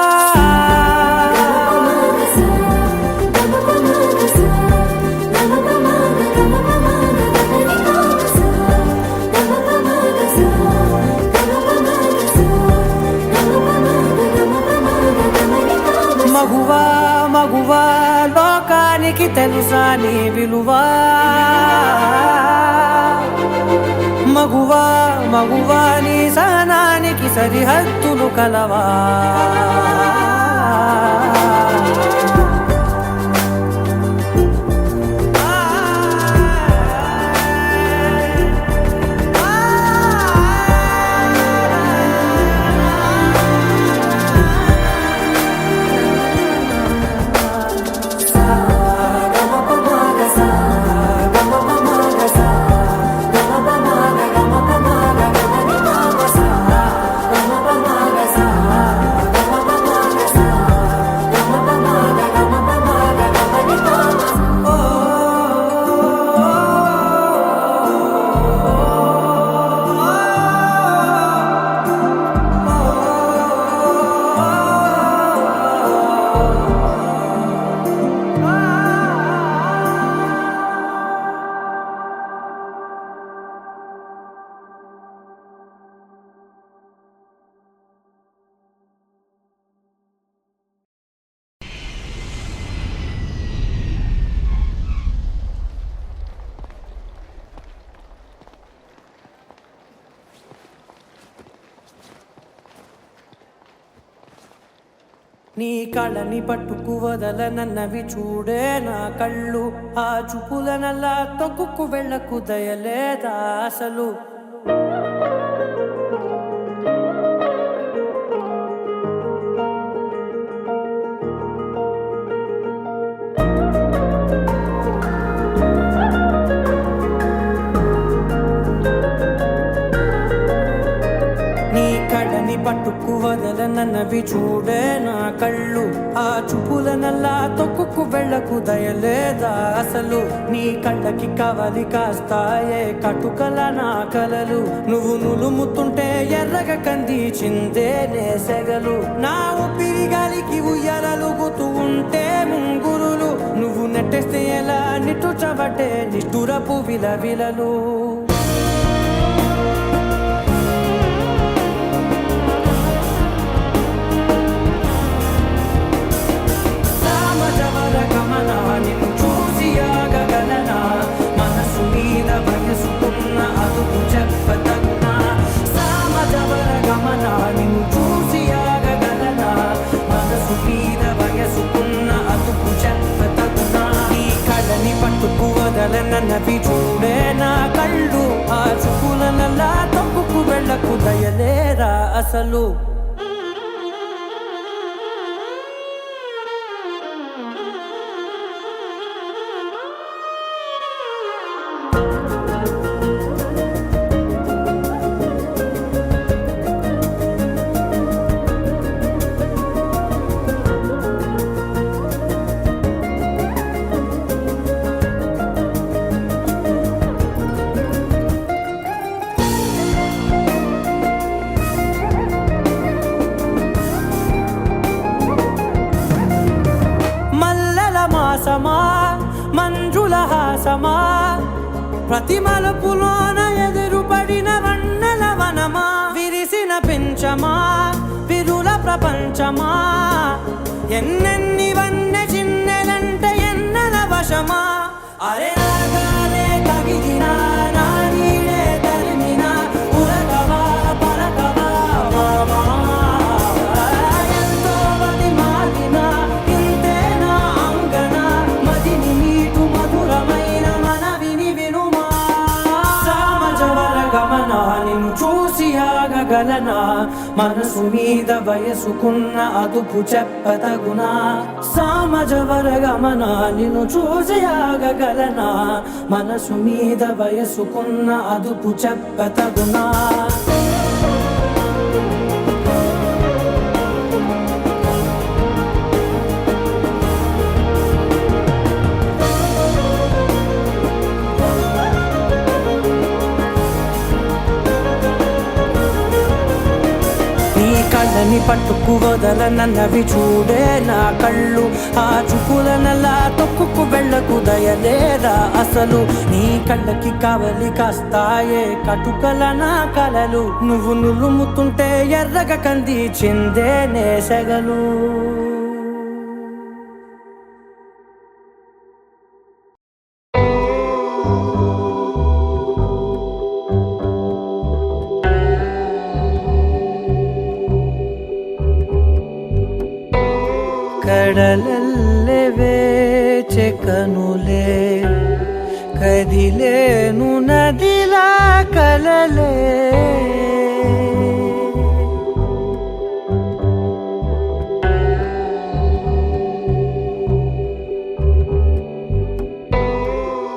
మగువా మగువా లోకానికి తెలుసా నీ విలువా మగువా మగువా నీ సహనానికి సరిహద్దులు కలవా నీ కళని పట్టుకు వదలనన్నవి చూడే నా కళ్ళు, ఆ చూపులనల్లా తొక్కుకు వెళ్ళకు దయలేదా అసలు. పట్టుకు వదలనన్నవి చూడే నా కళ్ళు, ఆ చూపులనల్లా తొక్కుకు వెళ్ళకు దయలేదా అసలు. నీ కళ్ళకి కవలి కాస్తాయే కటుకల నా కలలు, నువ్వు నులుముతుంటే ఎర్రగ కంది చిందే నేసెగలు. నా ఊపిరి గాలికి ఉయ్యాలలుగుతూ ఉంటే ముంగురులు, నువ్వు నెట్టేస్తే ఎలా నిట్టుచబట్టే నిష్ఠురపు విలవిలలు. నన్నవి చూడే నా కళ్ళు, ఆ చూపులనల్లా తొక్కుకు వెళ్ళకు దయలేరా అసలు. మంజుల హాసమా, ప్రతి మలుపులోన ఎదురుపడిన వన్నెల వనమా, విరిసిన పెంచమా విరుల ప్రపంచమా, ఎన్నెన్ని వన్నె చిన్నెలంటే ఎన్నెల వశమా. అరే రాగాలే తగిలినా నా నీడే తరిమినా ఉరకవా పరకవా మామా, ఎంతో మది మారినా ఇంతేనా అంగన, మదిని నీటు మధురమైన మనవిని వినుమా. సామజవర గమన నిన్ను చూసి ఆగగలనా, మనసు మీద వయసుకున్న అదుపు చెప్పతగునా. సామజవర గమన నిన్ను చూసి ఆగగలనా, మనసు మీద వయసుకున్న అదుపు చెప్పతగునా. కళ్ళని పట్టుకు వదలనన్నవి చూడే నా కళ్ళు, ఆ చూపులనల్లా తొక్కుకు వెళ్ళకు దయలేదా అసలు. నీ కళ్ళకి కవలి కాస్తాయే కటుకల నా కలలు, నువ్వు నులుముతుంటే ఎర్రగ కంది చిందే నేసెగలు. కడలల్లె వేచె కనులే కదిలేను నదిలా కలలే,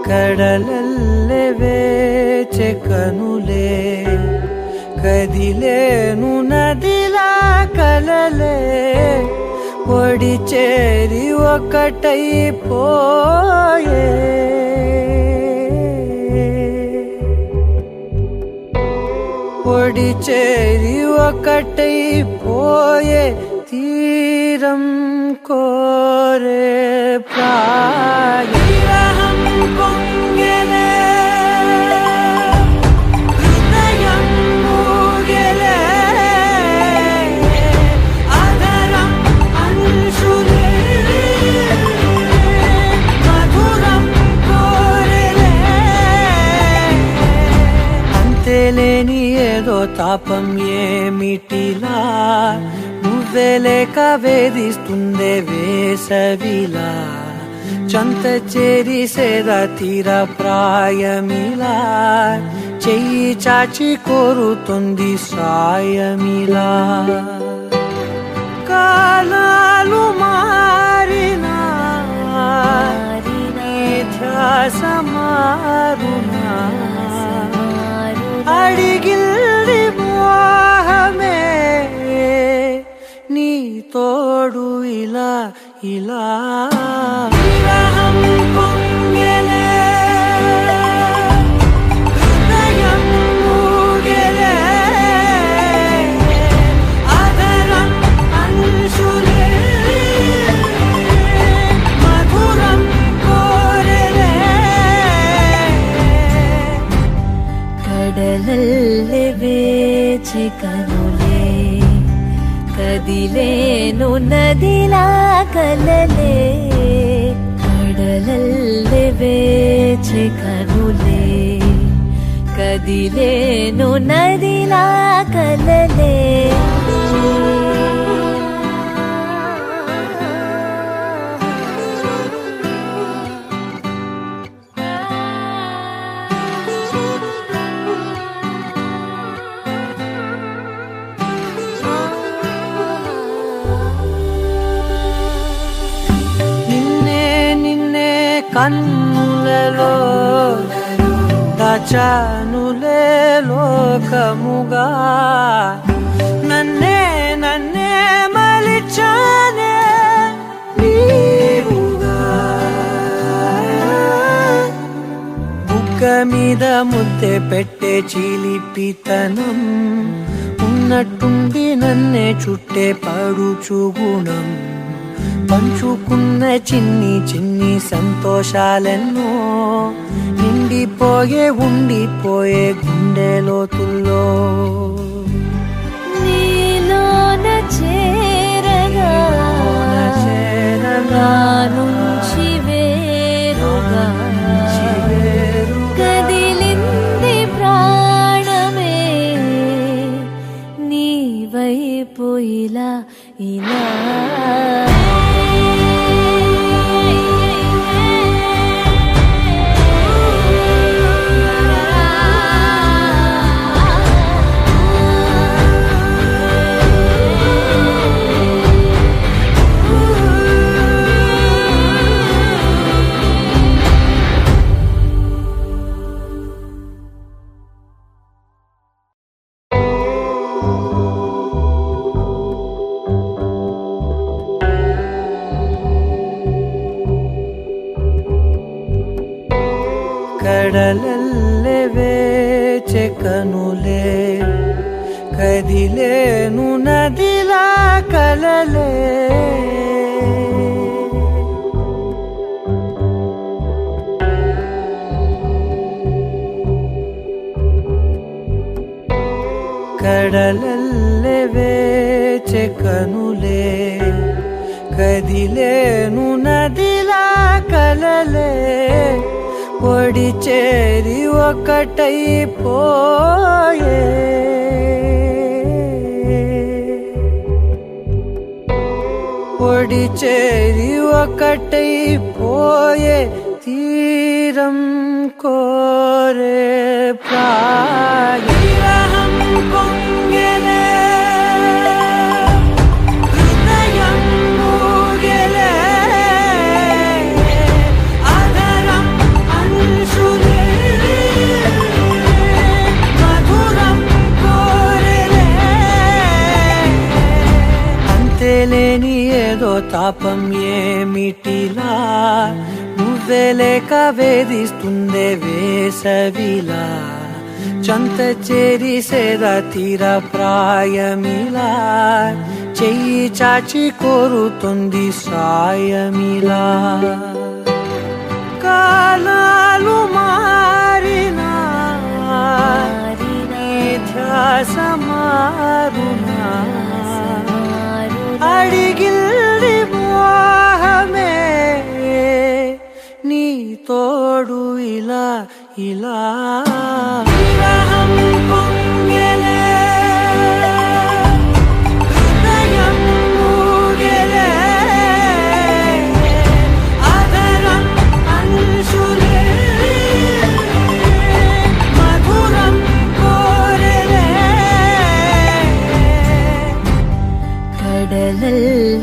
కడలల్లె వేచె కనులే కదిలేను నదిలా కలలే, ఒడి చేరి ఒకటైపోయే, ఒడి చేరి ఒకటైపోయే, తీరం కోరే ప్రాయం పొంగెలే, హృదయం మూగెలే, అదరం అంశులే, మధురం కోరెలే, అంతేలేని ఏదో తాపం ఏమిటిలా నువ్వే లేక వేధిస్తుందే వేసవిలా చంత చేరి సేద తీర ప్రాయమిలా చెయ్యి చాచి కోరుతుంది సాయమిలా కాలాలు మారినా ధ్యాస మారునా అడిగిల్ది మోహమే నీ తోడు ఇలా ఇలా విరహం పొంగెలే హృదయం మూగెలే అదరం అంశులే మధురం కోరెలే కడలల్లె వేచి కనులే కదిలేను నదిలా కలలే కడలల్లె వేచి కనులే కదిలేను నదిలా కలలే కన్నులలో దాచానులే లోకముగా నన్నే నన్నే మలిచానే నీవుగా బుగ్గ మీద ముద్దె పెట్టే చిలిపితనం ఉన్నట్టుండి నన్నే చుట్టే పడుచు గుణం పంచుకున్న చిన్ని చిన్ని సంతోషాలెన్నో నిండిపోయే ఉండిపోయే గుండె లోతుల్లో నీలోన చేరగా నా నుంచి వేరుగా కదిలింది ప్రాణమే నీ వైపు ఇలా ఇలా కడలల్లె వేచె కనులే కదిలేను నదిలా కలలే కడలల్లె వేచె కనులే కదిలేను నదిలా కలలే ఒడి చేరి ఒకటైపోయే ఒడి చేరి ఒకటైపోయే తీరం కోరే ప్రాయం పొంగెలే హృదయం మూగెలే అదరం అంశులే మధురం కోరెలే అంతేలేని ఏదో తాపం ఏమిటిలా నువ్వే లేక వేధిస్తుందే వేసవిలా చంత చేరి సేద తీర ప్రాయమిలా చెయ్యి చాచి కోరుతుంది సాయమిలా కాలాలు మారినా ధ్యాస మారునా అడిగిల్ది మోహమే నీ తోడు ఇలా ఇలా విరహం పొంగెలే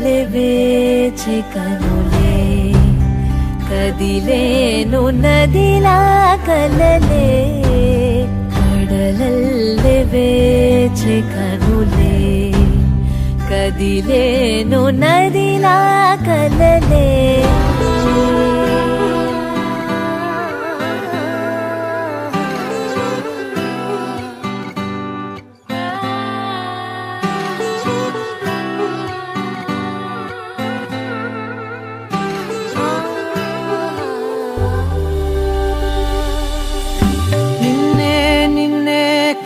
కడలల్లె వేచి కనులే కదిలేను నదిలా కలలే కడలల్లె వేచి కనులే కదిలేను నదిలా కలలే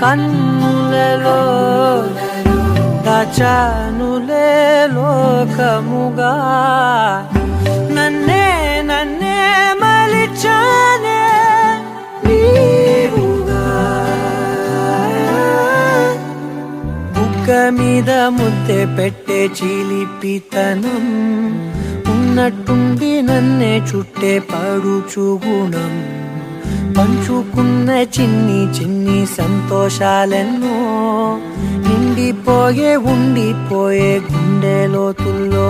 కన్నులలో దాచానులే లోకముగా నన్నే మలిచానే నీవుగా బుక్క మీద ముద్దె పెట్టే చిలిపితనం ఉన్నట్టుండి నన్నే చుట్టే పడుచు గుణం పంచుకున్న చిన్ని సంతోషాలెన్నో ఉండిపోయే గుండె లోతుల్లో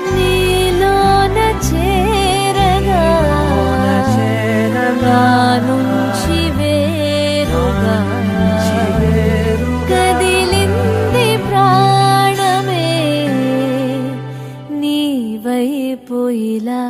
నీలోన చేరగా నుంచి వేరుగా కదిలింది ప్రాణమే నీ వైపు ఇలా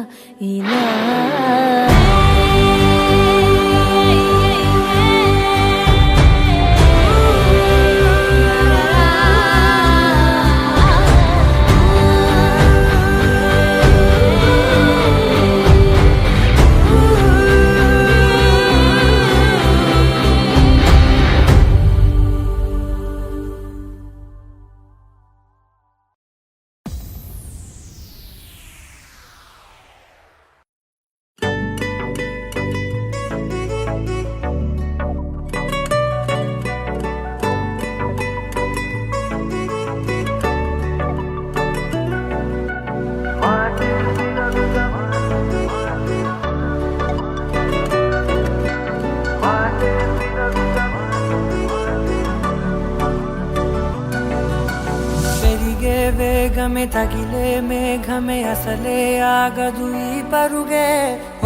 వేగమే తగిలే మేఘమే అసలే ఆగదు ఈ పరుగే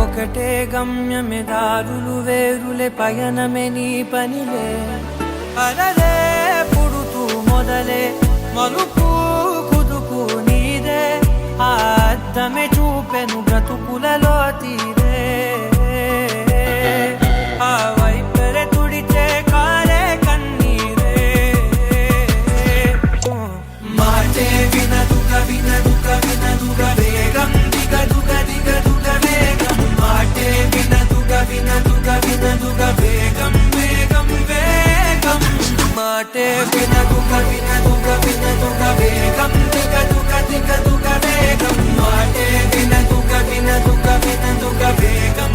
ఒకటే గమ్యమే దారులు వేరులే పయనమే నీ పనిలే అలలే పుడుతూ మొదలే మలుపు కుదుపు నీదే ఆ అద్దమే చూపెను బ్రతుకులలో తీరే ఆ వైపరే తుడిచే కారే కన్నీరే మాటే వినదుగ వేగం దిగదుగ వేగం మాటే వినదుగ వేగం మాటే వినదుగ వేగం దిగదుగ వేగం మాటే వినదుగ వేగం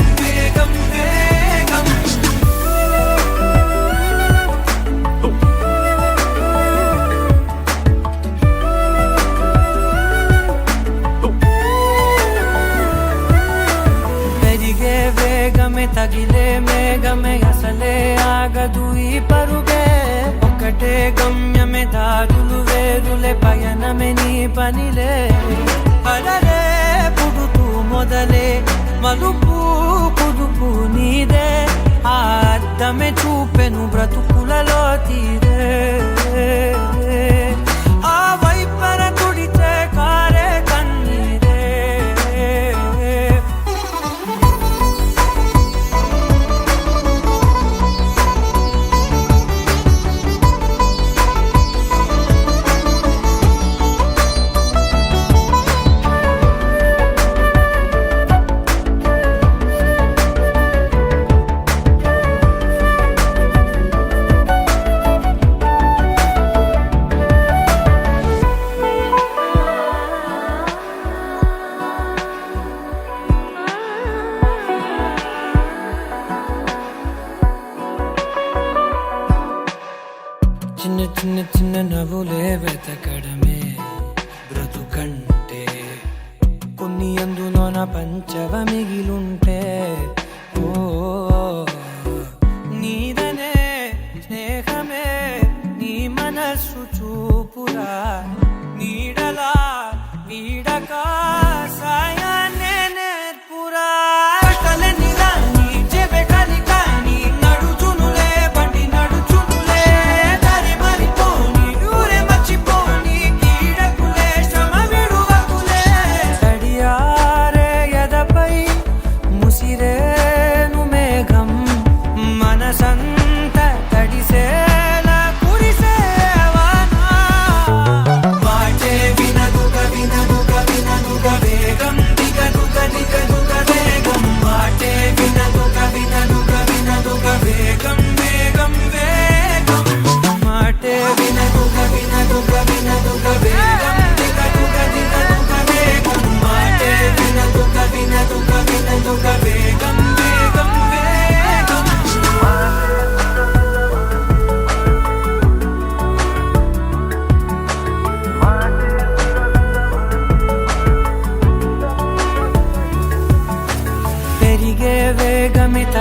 తగిలే మేఘమే అసలే ఆగదు ఈ పరుగే ఒకటే గమ్యమే దారులు వేరులే పయనమే నీ పనిలే అలలే పుడుతూ మొదలే మలుపు కుదుపు నీదే ఆ అద్దమే చూపెను బ్రతుకులలో తీరే ఆ వైపర తుడిచే కారే కన్నీరే చిన్న నవ్వులే వెతకడమే బ్రతుకంటే కొన్ని అందులోన పంచవ మిగిలుంటే ఓ నీదనే స్నేహమే నీ మనస్సు చూపురా నీ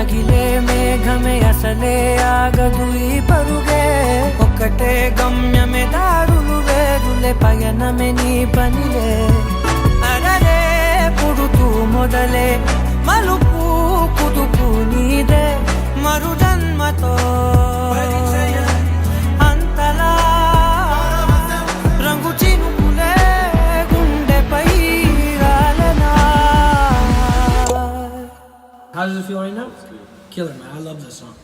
రగిలే మేఘమే అసలే ఆగదు ఈ పరుగే ఒక్కటే గమ్యమే దారులు వేరులే పయనమే నీ పనిలే అరరే పుడుతూ మొదలే మలుపు కుదుపు నీదే మరు జన్మతో అంతలా రంగు చినుకులే గుండెపై రాలనా. How does it feel right now? Killer, man. I love this song.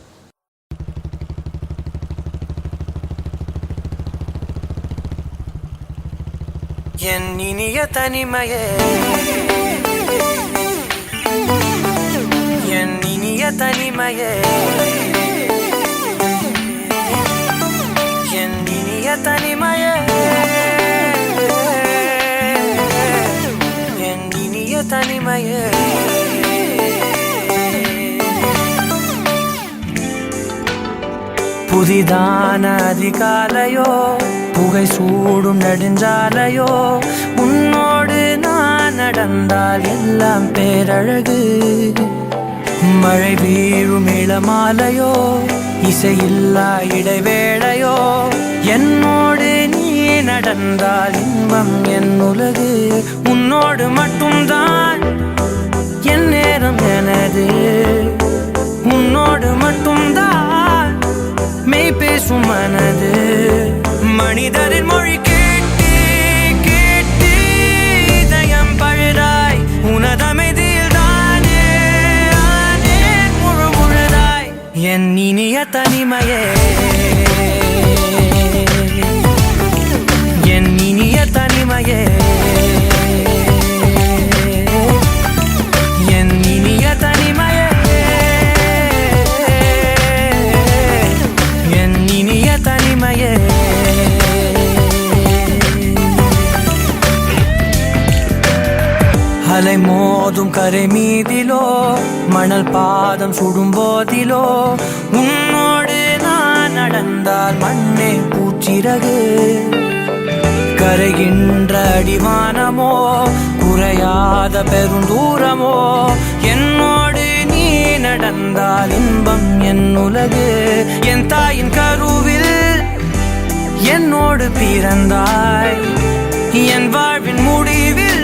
என் இனிய தனிமையே என் இனிய தனிமையே என் இனிய தனிமையே என் இனிய தனிமையே புதிதான அதிகாலையோ புகை சூடும் நெடுஞ்சாலையோ உன்னோடு நான் நடந்தால் எல்லாம் பேரழகு மழை வீழும் இளமாலையோ இசையில்லா இடைவேளையோ என்னோடு நீ நடந்தால் இன்பம் என் உலகு உன்னோடு மட்டும்தான் என் நேரம் எனது உன்னோடு மட்டும்தான் மெய் பேசும் மனது மனிதரின் மொழி கேட்டு கேட்டு இதயம் பழுதாய் உனதமைதில் தானே ஆனே முழு முழுதாய் என் இனிய தனிமையே என் இனிய தனிமையே என் இனிய தனிமையே என் இனிய தனிமையே அலை மோதும் கரை மீதிலோ மணல் பாதம் சுடும் போதிலோ உன்னோடு நான் நடந்தால் மண்ணே பூச்சிறகு கரைகின்ற அடிவானமோ குறையாத பெருந்தூரமோ என்னோடு நீ நடந்தால் இன்பம் என் உலகு என் தாயின் கருவில் என்னோடு பிறந்தாய் என் வாழ்வின் முடிவில்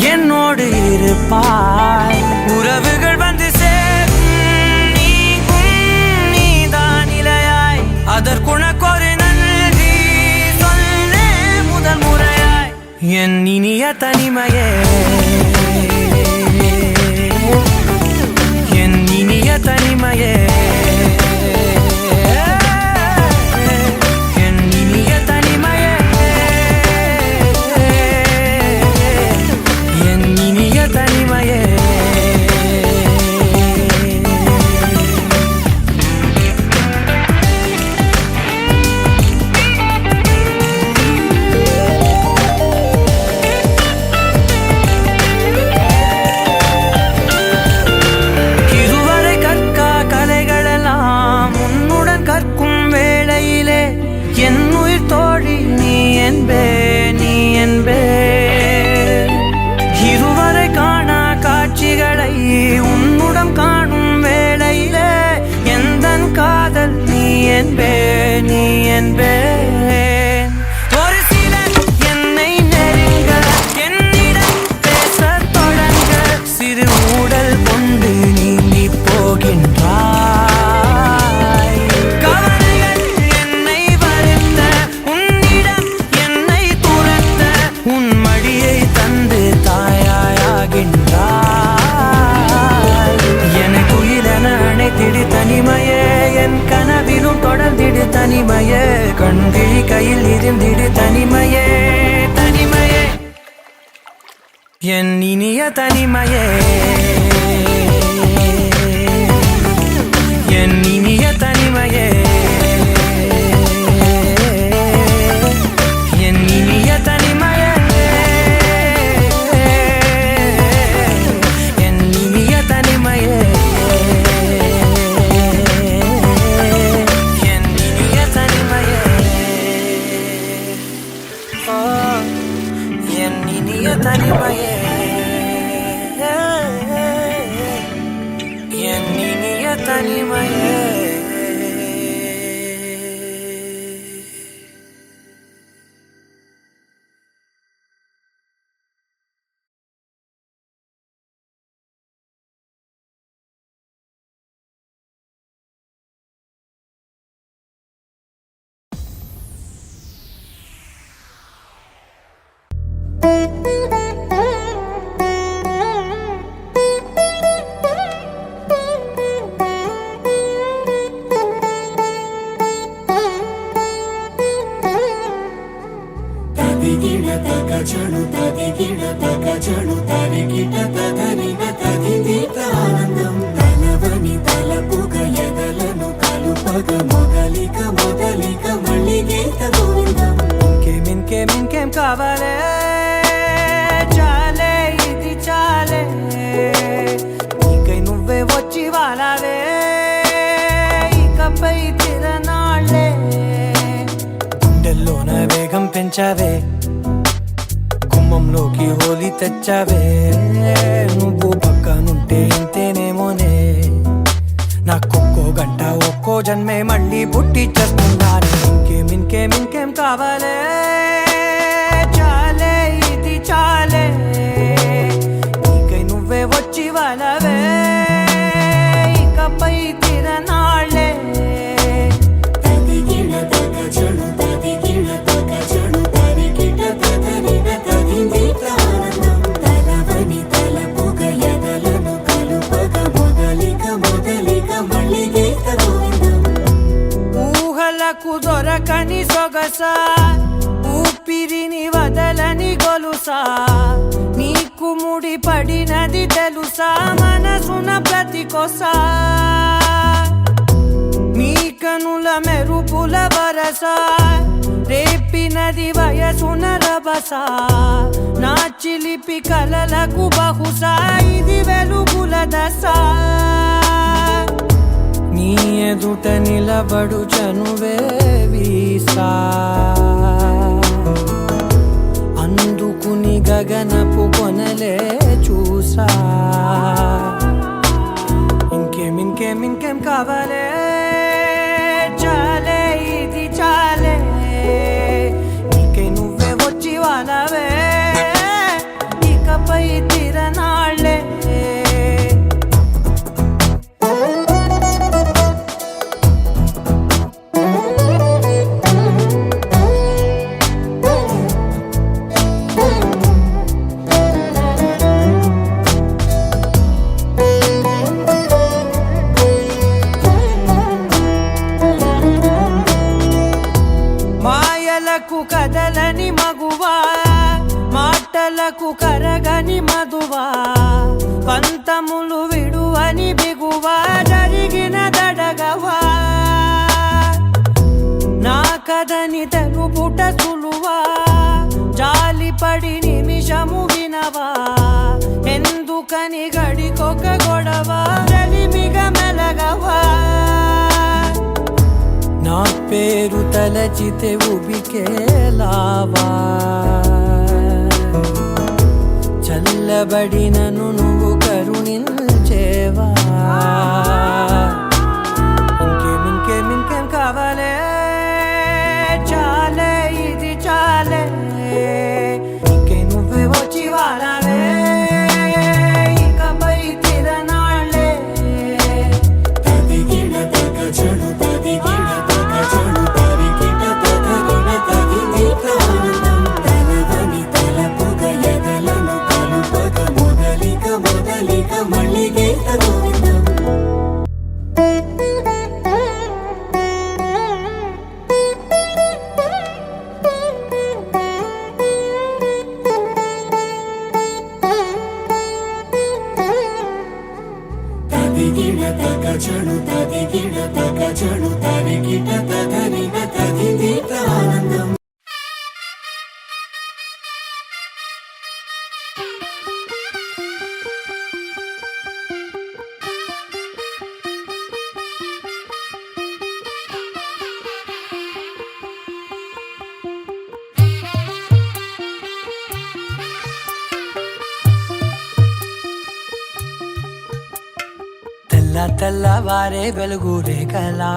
என்னோடு இருப்பாய் உறவுகள் வந்து சேரும் நீக்கும் நீதான் இலையாய் அதற்குணக்கொரு நன்றி சொல்ல முதல் முறையாய் என் இனிய தனிமையே என் இனிய தனிமையே என் இனிய தனிமையே என் இனிய தனிமையே இதுவரை கற்கா கலைகளெல்லாம் உன்னுடன் கற்கும் வேளையிலே என் உயிர் தோழி நீ என்பே நீ என்பே இதுவரை காணா காட்சிகளை உன்னுடன் காணும் வேளையிலே எந்தன் காதல் நீ என்பே நீ என்பே ஒரு சிலர் என்னை நெருங்க என்னிடம் பேசத் தொடங்க சிறு ஊடல் கொண்டு நீங்கி போகின்றாய் கவலைகள் என்னை வருத்த உன்னிடம் என்னை துரத்த உன் மடியை தந்து தாயாயாகின்றாய் என்னை துயிலென அணைத்திடு தனிமையே என் கனவிலும் தொடர்ந்திடு தனிமையே கண்கிழி கையில் இருந்திடு தனிமையே தனிமையே என் இனிய தனிமையே என் இனிய தனிமையே என் இனிய தனிமையே என் இனிய தனிமையே என் இனிய தனிமையே ஓ என் இனிய தனிமையே என் తనిమయే తదిగిడ తగజను తదిగిడ తగజను తరిగిట తదరిన తదిదీత ఆనందం తలవని తలపుగ ఎదలను కలుపగ మొదలిక మొదలిక మళ్ళీ గీత గోవిందం ఇంకేం కావాలే చాలే ఇది చాలే నీకై నువ్వే వచ్చి వాలావే ఇకపై తిరనాళ్ళే గుండెల్లోన వేగం పెంచావే గుమ్మంలోకి హోలీ తెచ్చావే నువ్వు పక్కనుంటే ఇంతేనేమోనే నాకొక్కో గంట ఒక్కో జన్మే మళ్ళీ పుట్టి చేస్తున్నాను ఇంకేం కావాలే చాలే ఇది చాలే నీకై నువ్వే వచ్చి వాళ్ళవే ఇకపై తిరనాళ్ళే తదిగిడ తగజను తదిగిడ తగజను తరిగిట తదరిన తదిదీత ఆనందం తలవని తలపుగ ఎదలను కలుపగ మొదలిక మొదలిక మళ్ళీ గీత గోవిందం ఊహలకు దొరకని సొగసా ఊపిరిని వదలని గొలుసా నీకు ముడి పడినది తెలుసా మనసున ప్రతి కొసా నీ కనుల మెరుపుల వరస రేపినది వయసున రభస నా చిలిపి కలలకు బహుశా ఇది వెలుగుల దశ నీ ఎదుట నిలబడు చనువే వీసా అందుకుని గగనపు కొనలే చూసా ఇంకేం కావాలే చాలే ఇది చాలే నీకై నువ్వే వచ్చి వాళ్ళవే ఇకపై తిరనాళ్ళే మాయలకు కదలని మగువా మాటలకు కరగని మధువా పంతములు విడువని బిగువా జరిగిన దడగవా నా కదని తెలుపుట సులువా జాలిపడి నిమిషము వినవా ఎందుకని గడికొక గొడవ రలిమిగ మెలగవా నా పేరు తలచితే ఉబికేలావా చల్లబడినను నువ్వు కరుణించేవా ఇంకేం కావాలే చాలే ఇది చాలే నీకై నువ్వే వచ్చి వాళ్ళవే ఇకపై తిరనాళ్ళే తదిగిడ తగజను తదిగిడ తగజను తరిగిట తదరిన తదిదీత ఆనందం తలవని తలపుగ ఎదలను కలుపగ మొదలిక మొదలిక మళ్ళీ గీత గోవిందం తదిగిడ తగజను తదిగిడ తగజను తరిగిట తదరిన తదిదీత ఆనందం తెల్లవారే వెలుగు రేఖలా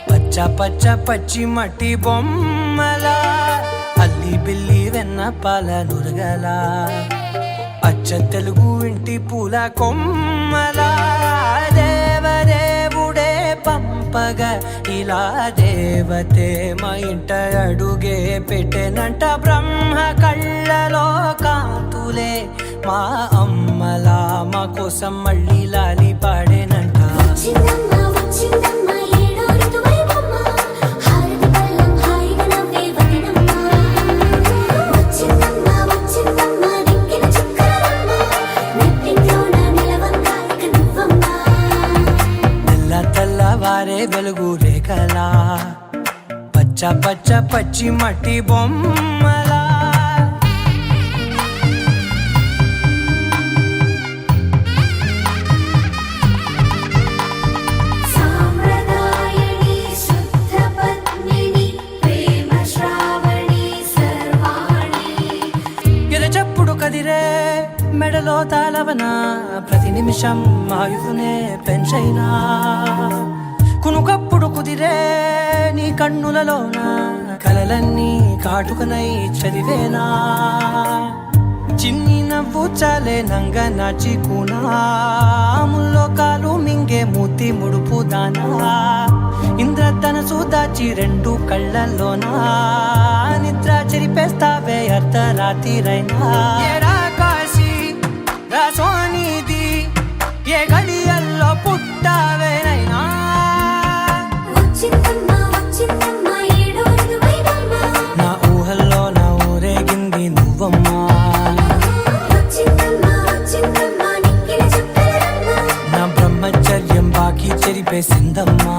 పచ్చ పచ్చ పచ్చి మట్టి బొమ్మలా అల్లి బిల్లి వెన్న పాల నురగలా అచ్చ తెలుగు ఇంటి పూల కొమ్మలా దేవదేవుడే పంపగా ఇలా దేవతే మా ఇంట అడుగే పెట్టెనంట బ్రహ్మ కళ్ళలో కాంతులే మా అమ్మలా మా కోసం మళ్ళీ లాలి పాడేనంట వచ్చిందమ్మ వచ్చిందమ్మ ఏడో ఋతువైవమ్మ హారతి పళ్ళం హాయిగా నవ్వే వదినమ్మ వచ్చిందమ్మ వచ్చిందమ్మ నెక్కిన చుక్కలమ్మ నెట్టింట్లోన నిలవంగా ఇక నువ్వమ్మ తెల్లవారే వెలుగు రేఖలా పచ్చ పచ్చ పచ్చి మట్టి బొమ్మలా సాంప్రదాయని శుద్ధ పద్మిని ప్రేమ శ్రావణి సర్వాణి ఎరచప్పుడు కదిరే మెడలో తాళవన ప్రతి నిమిషం ఆయువునే పెంచైనా కునుకప్పుడు కుదిరే నీ కన్నులలోన కలలన్నీ కాటుకనై చదివేనా చిన్ని నవ్వు చాలే నంగ నాచి ముల్లోకాలు మింగే మూతి ముడుపు దానా ఇంద్రధనసు దాచి రెండు కళ్ళల్లోనా నిద్ర చెరిపేస్తావే అర్ధరాత్రిరైనా ఏరా కాశీ రాసోనిది ఏ గడియల్లో పుట్టావేనైనా వచ్చిందమ్మ వచ్చిందమ్మ ఏడో ఋతువైవమ్మ నా ఊహల్లో నా ఊరేగింది నువ్వమ్మా వచ్చిందమ్మ వచ్చిందమ్మ నెక్కిన చుక్కలమ్మ నా బ్రహ్మచర్యం బాకీ చెరిపేసిందమ్మా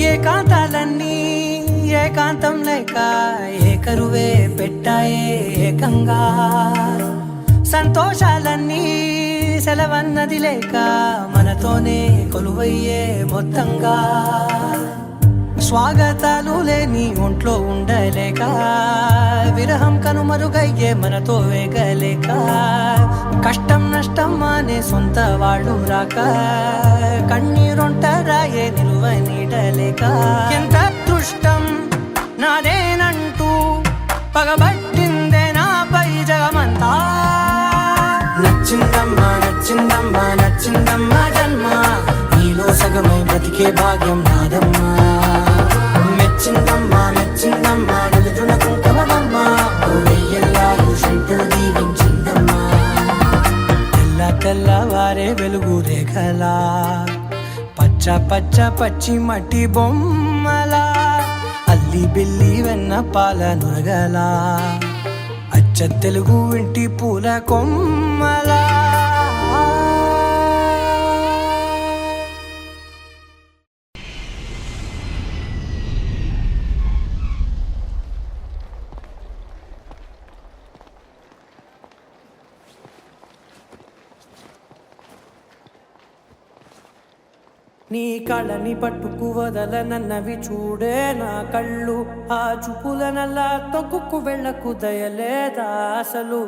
ఏకాంతాలన్నీ ఏకాంతం లేక ఏకరువే పెట్టాయే ఏకంగా సంతోషాలన్నీ సెలవన్నది లేక మనతోనే కొలువయ్యే మొత్తంగా స్వాగతాలు లేని ఒంట్లో ఉండలేక విరహం కనుమరుగయ్యే మనతో వేగలేక కష్టం నష్టం అనే సొంత వాళ్ళు రాక కన్నీరొంటరాయే నిలువ నీడలేక ఎంత అదృష్టం నాదేనంటూ పగబట్టిందే నాపై జగమంతా నచ్చిందమ్మా నచ్చిందమ్మా నచ్చిందమ్మా జన్మ నీలో సగమై బ్రతికే భాగ్యం నాదమ్మా మెచ్చిందమ్మా మెచ్చిందమ్మా నిలుచున కుంకుమమ్మా వెయ్యల్లాలు శంకరు దీవించిందమ్మా తెల్లవారే వెలుగు రేఖలా పచ్చ పచ్చ పచ్చి మట్టి బొమ్మలా అల్లి బిల్లి వెన్న పాల నురగలా అచ్చ తెలుగు ఇంటి పూల కొమ్మలా నీ కళ్ళని పట్టుకు వదలనన్నవి చూడే నా కళ్ళు ఆ చూపులనల్లా తొక్కుకు వెళ్ళకు దయలేదా అసలు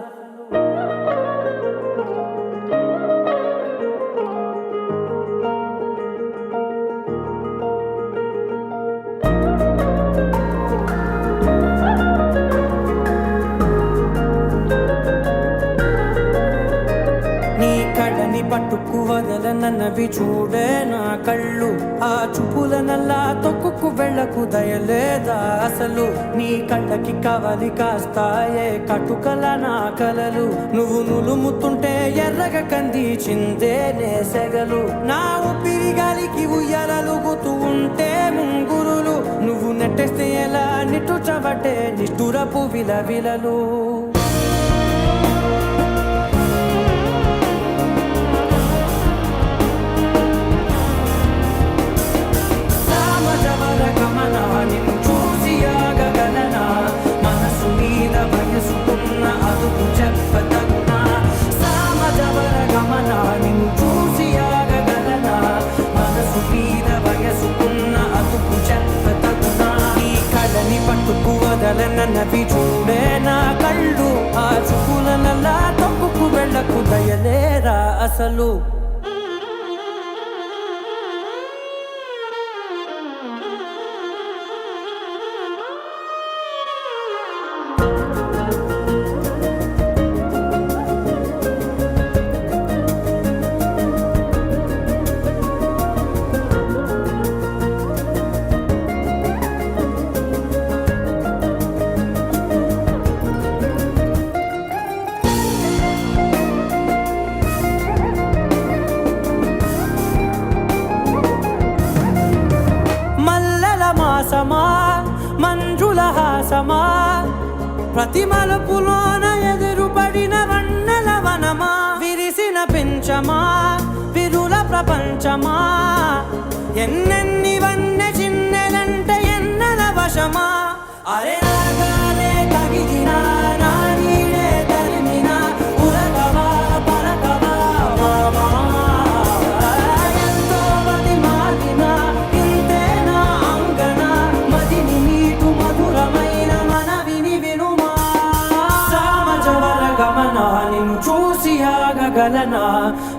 నీ కళ్ళని పట్టుకు వదలనన్నవి చూడే నా కళ్ళు ఆ చూపులనల్లా తొక్కుకు వెళ్ళకు దయలేదా అసలు నీ కళ్ళకి కవలి కాస్తాయే కటుకల నా కలలు నువ్వు నులుముతుంటే ఎర్రగ కంది చిందే నేసెగలు నా ఊపిరి గాలికి ఉయ్యాలలుగుతూ ఉంటే ముంగురులు నువ్వు నెట్టేస్తే ఎలా నిట్టుచబట్టే నిష్ఠురపు విలవిలలు చూసి అసలు మాసమా మంజుల హాసమా ప్రతి మలుపులోన ఎదురుపడిన వన్నెల వనమా విరిసిన పెంచమా విరుల ప్రపంచమా ఎన్నెన్ని వన్నె చిన్నెలంటే ఎన్నెల వశమా అరే నాగాలే తగిలినా నా నీడే తరిమినా ఉరకవా పరకవా మామా ఎంతో మది మారినా ఇంతేనా అంగన మదిని నీటు మధురమైన మనవిని వినుమా సామజవర గమన నిన్ను చూసి ఆగగలనా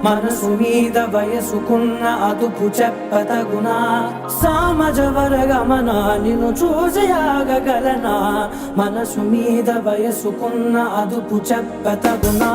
మనసు మీద వయసుకున్న అదుపు చెప్పతగునా సామజవర గమన నిన్ను చూసి ఆగగలనా మనసు మీద వయసుకున్న అదుపు చెప్పతగునా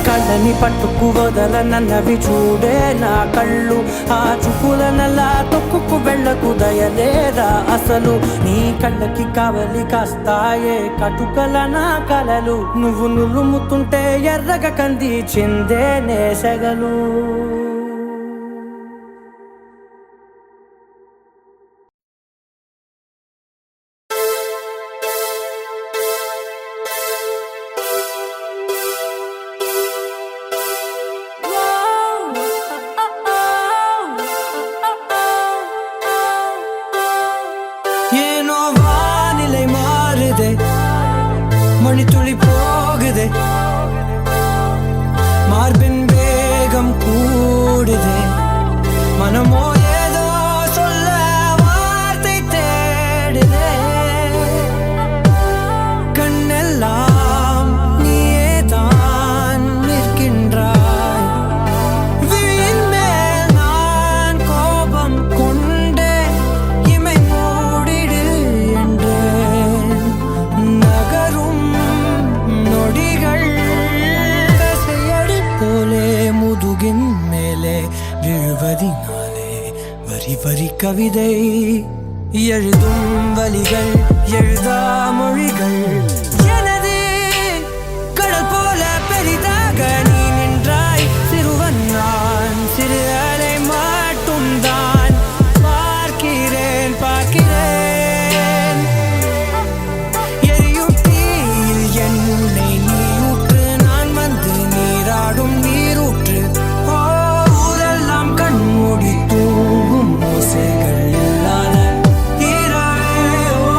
కళ్ళని పట్టుకు వదలనన్నవి చూడే నా కళ్ళు ఆ చూపులనలా తొక్కుకు వెళ్ళకు దయలేదా అసలు నీ కళ్ళకి కావలి కాస్తాయే కటుకల నా కలలు నువ్వు నులుముతుంటే ఎర్రగ కంది చిందే నేసగలు ஏனோ வானிலை மாறுதே மணித்துளி போகுதே மார்பின் வேகம் கூடுதே மனமோ ஏதோ சொல்ல வார்த்தை தேடுதே கண்ணெல்லாம் நீயே தான் நிற்கின்றாய் விழியின் மேல் நான் கோபம் கொண்டே இமை மூடிடு என்றேன் நகரும் நொடிகள் கசையடி போலே முதுகின் மேலே விழுவதினாலே வரி வரி கவிதை எழுதும் வலிகள் எழுதா மொழிகள் எனது கடல் போல பெரிதாக நீ நின்றாய் சிறுவன் நான் சிறு அலை மட்டும் தான் பார்க்கிறேன் பார்க்கிறேன் எரியும் தீயில் என்னை நீ ஊற்று நான் வந்து நீராடும் நீரூற்று ஓ ஊரெல்லாம் கண்மூடி தூங்கும் ஓசைகள் இல்லாத இரவே ஓ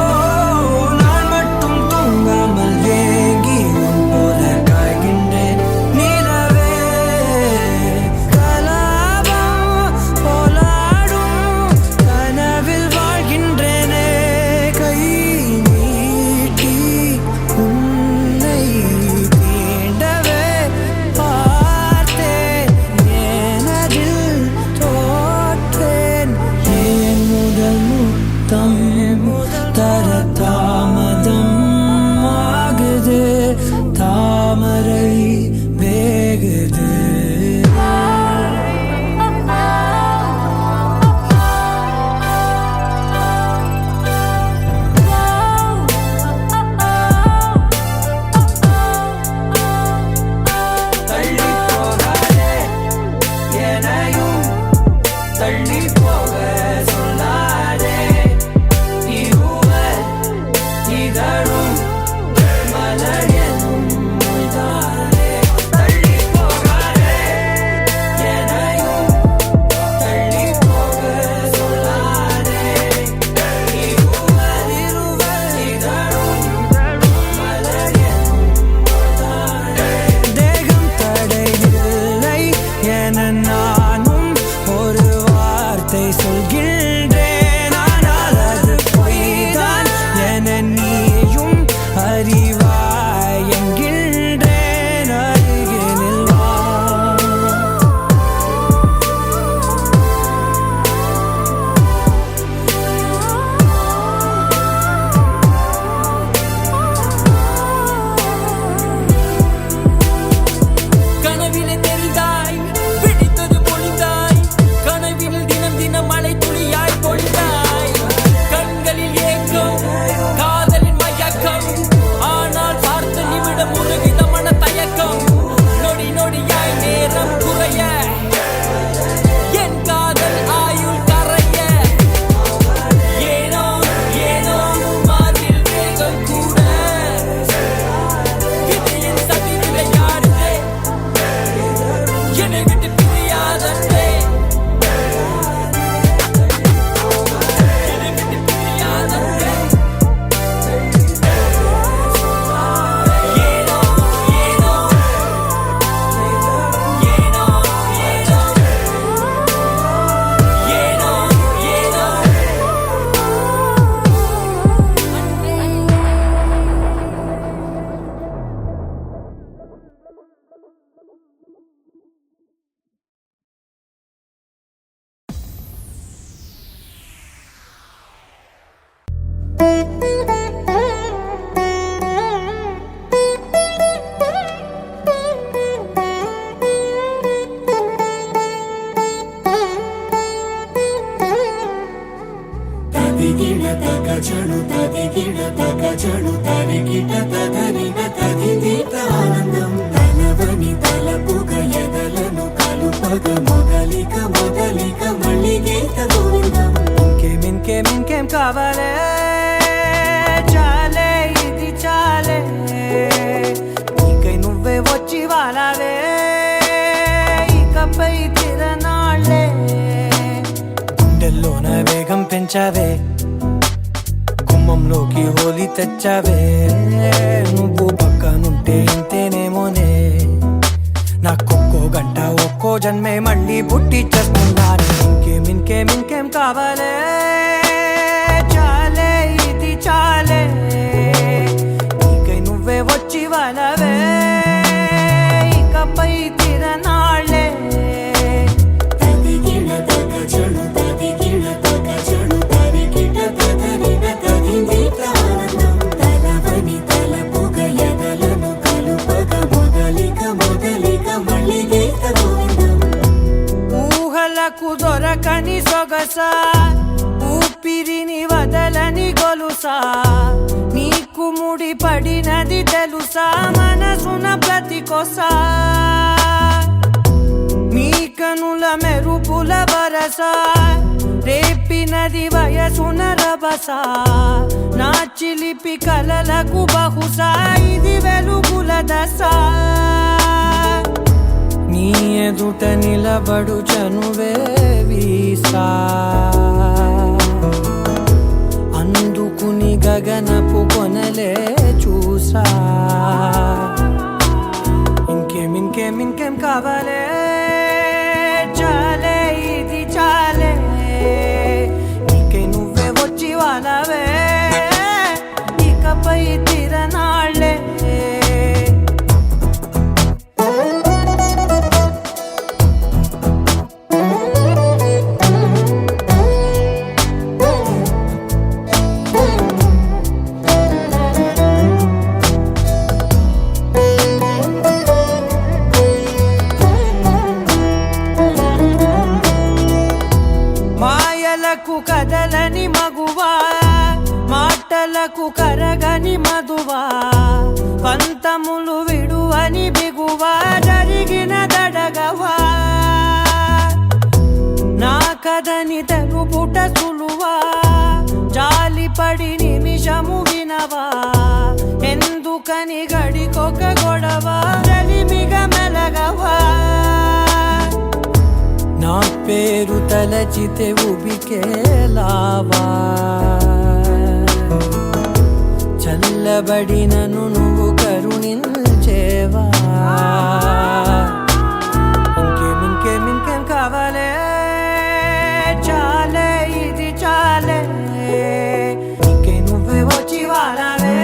తరికిట తదరిన తదిదీత ఆనందం తలవని తలపుగ ఎదలను కలుపగ మొదలిక మొదలిక మళ్ళీ గీత గోవిందం ఇంకేం కావాలే చాలే ఇది చాలే నీకై నువ్వే వచ్చి వాలావే ఇకపై తిరనాళ్ళే గుండెల్లోన వేగం పెంచావే గుమ్మంలోకి హోలీ తెచ్చావే నువ్వు పక్కనుంటే ఇంతేనేమోనే నాకొక్కో గంట ఒక్కో జన్మే మళ్ళీ పుట్టి చేస్తున్నాను ఇంకేం కావాలే చాలే ఇది చాలే నీకై నువ్వే వచ్చి వాళ్ళవే ఇకపై తిరనాళ్ళే తదిగిడ తగ చెడు తదిగిడ తగ చెడు తరికిట తదరిన తదిదీత ఆనందం తలవని తలపుగ ఎదలను కలుపగ మొదలిక మొదలిక మళ్ళీ గీత గోవిందం ఊహలకు దొరకని సొగసా ఊపిరిని వదలని గొలుసా నీకు ముడి పడినది తెలుసా మనసున ప్రతి కొసా నీ కనుల మెరుపుల వరస రేపినది వయసున రభస నా చిలిపి కలలకు బహుశా ఇది వెలుగుల దశ నీ ఎదుట నిలబడు చనువే వీసా అందుకుని గగనపు కొనలే చూసా ఇంకేం కావాలే చాలే ఇది చాలే నీకై నువ్వే వచ్చి వాళ్ళవే ఇకపై తిరనాళ్ళే మాయలకు కదలని మగువా మాటలకు కరగని మధువా పంతములు విడువని బిగువా జరిగిన దడగవా నా కథని తెలుపుట సులువా జాలిపడి నిమిషము వినవా ఎందుకని గడికొక గొడవ రలిమిగ మెలగవా నా పేరు తలచితే ఉబికేలావా చల్లబడినను నువ్వు కరుణించేవా ఇంకేం కావాలే చాలే ఇది చాలే నీకై నువ్వే వచ్చి వారాలే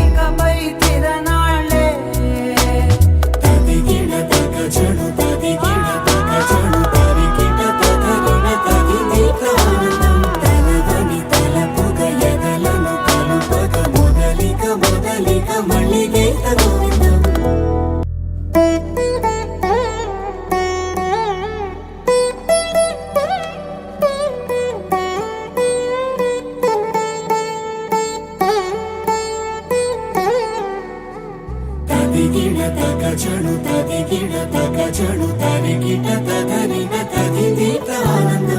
ఇకపై తిరనాళ్ళే తదిగిడ తగ చెడు తదిగిడ తగ చెడు తరికిట తదరిన తదిదీత ఆనందం తలవని తలపుగ ఎదలను కలుపగ మొదలిక మొదలిక మళ్ళీ గీత గోవిందం తదిగిడ తగ చెడు తదిగిడ తగ చెడు తరికిట తదరిన తదిదీత ఆనందం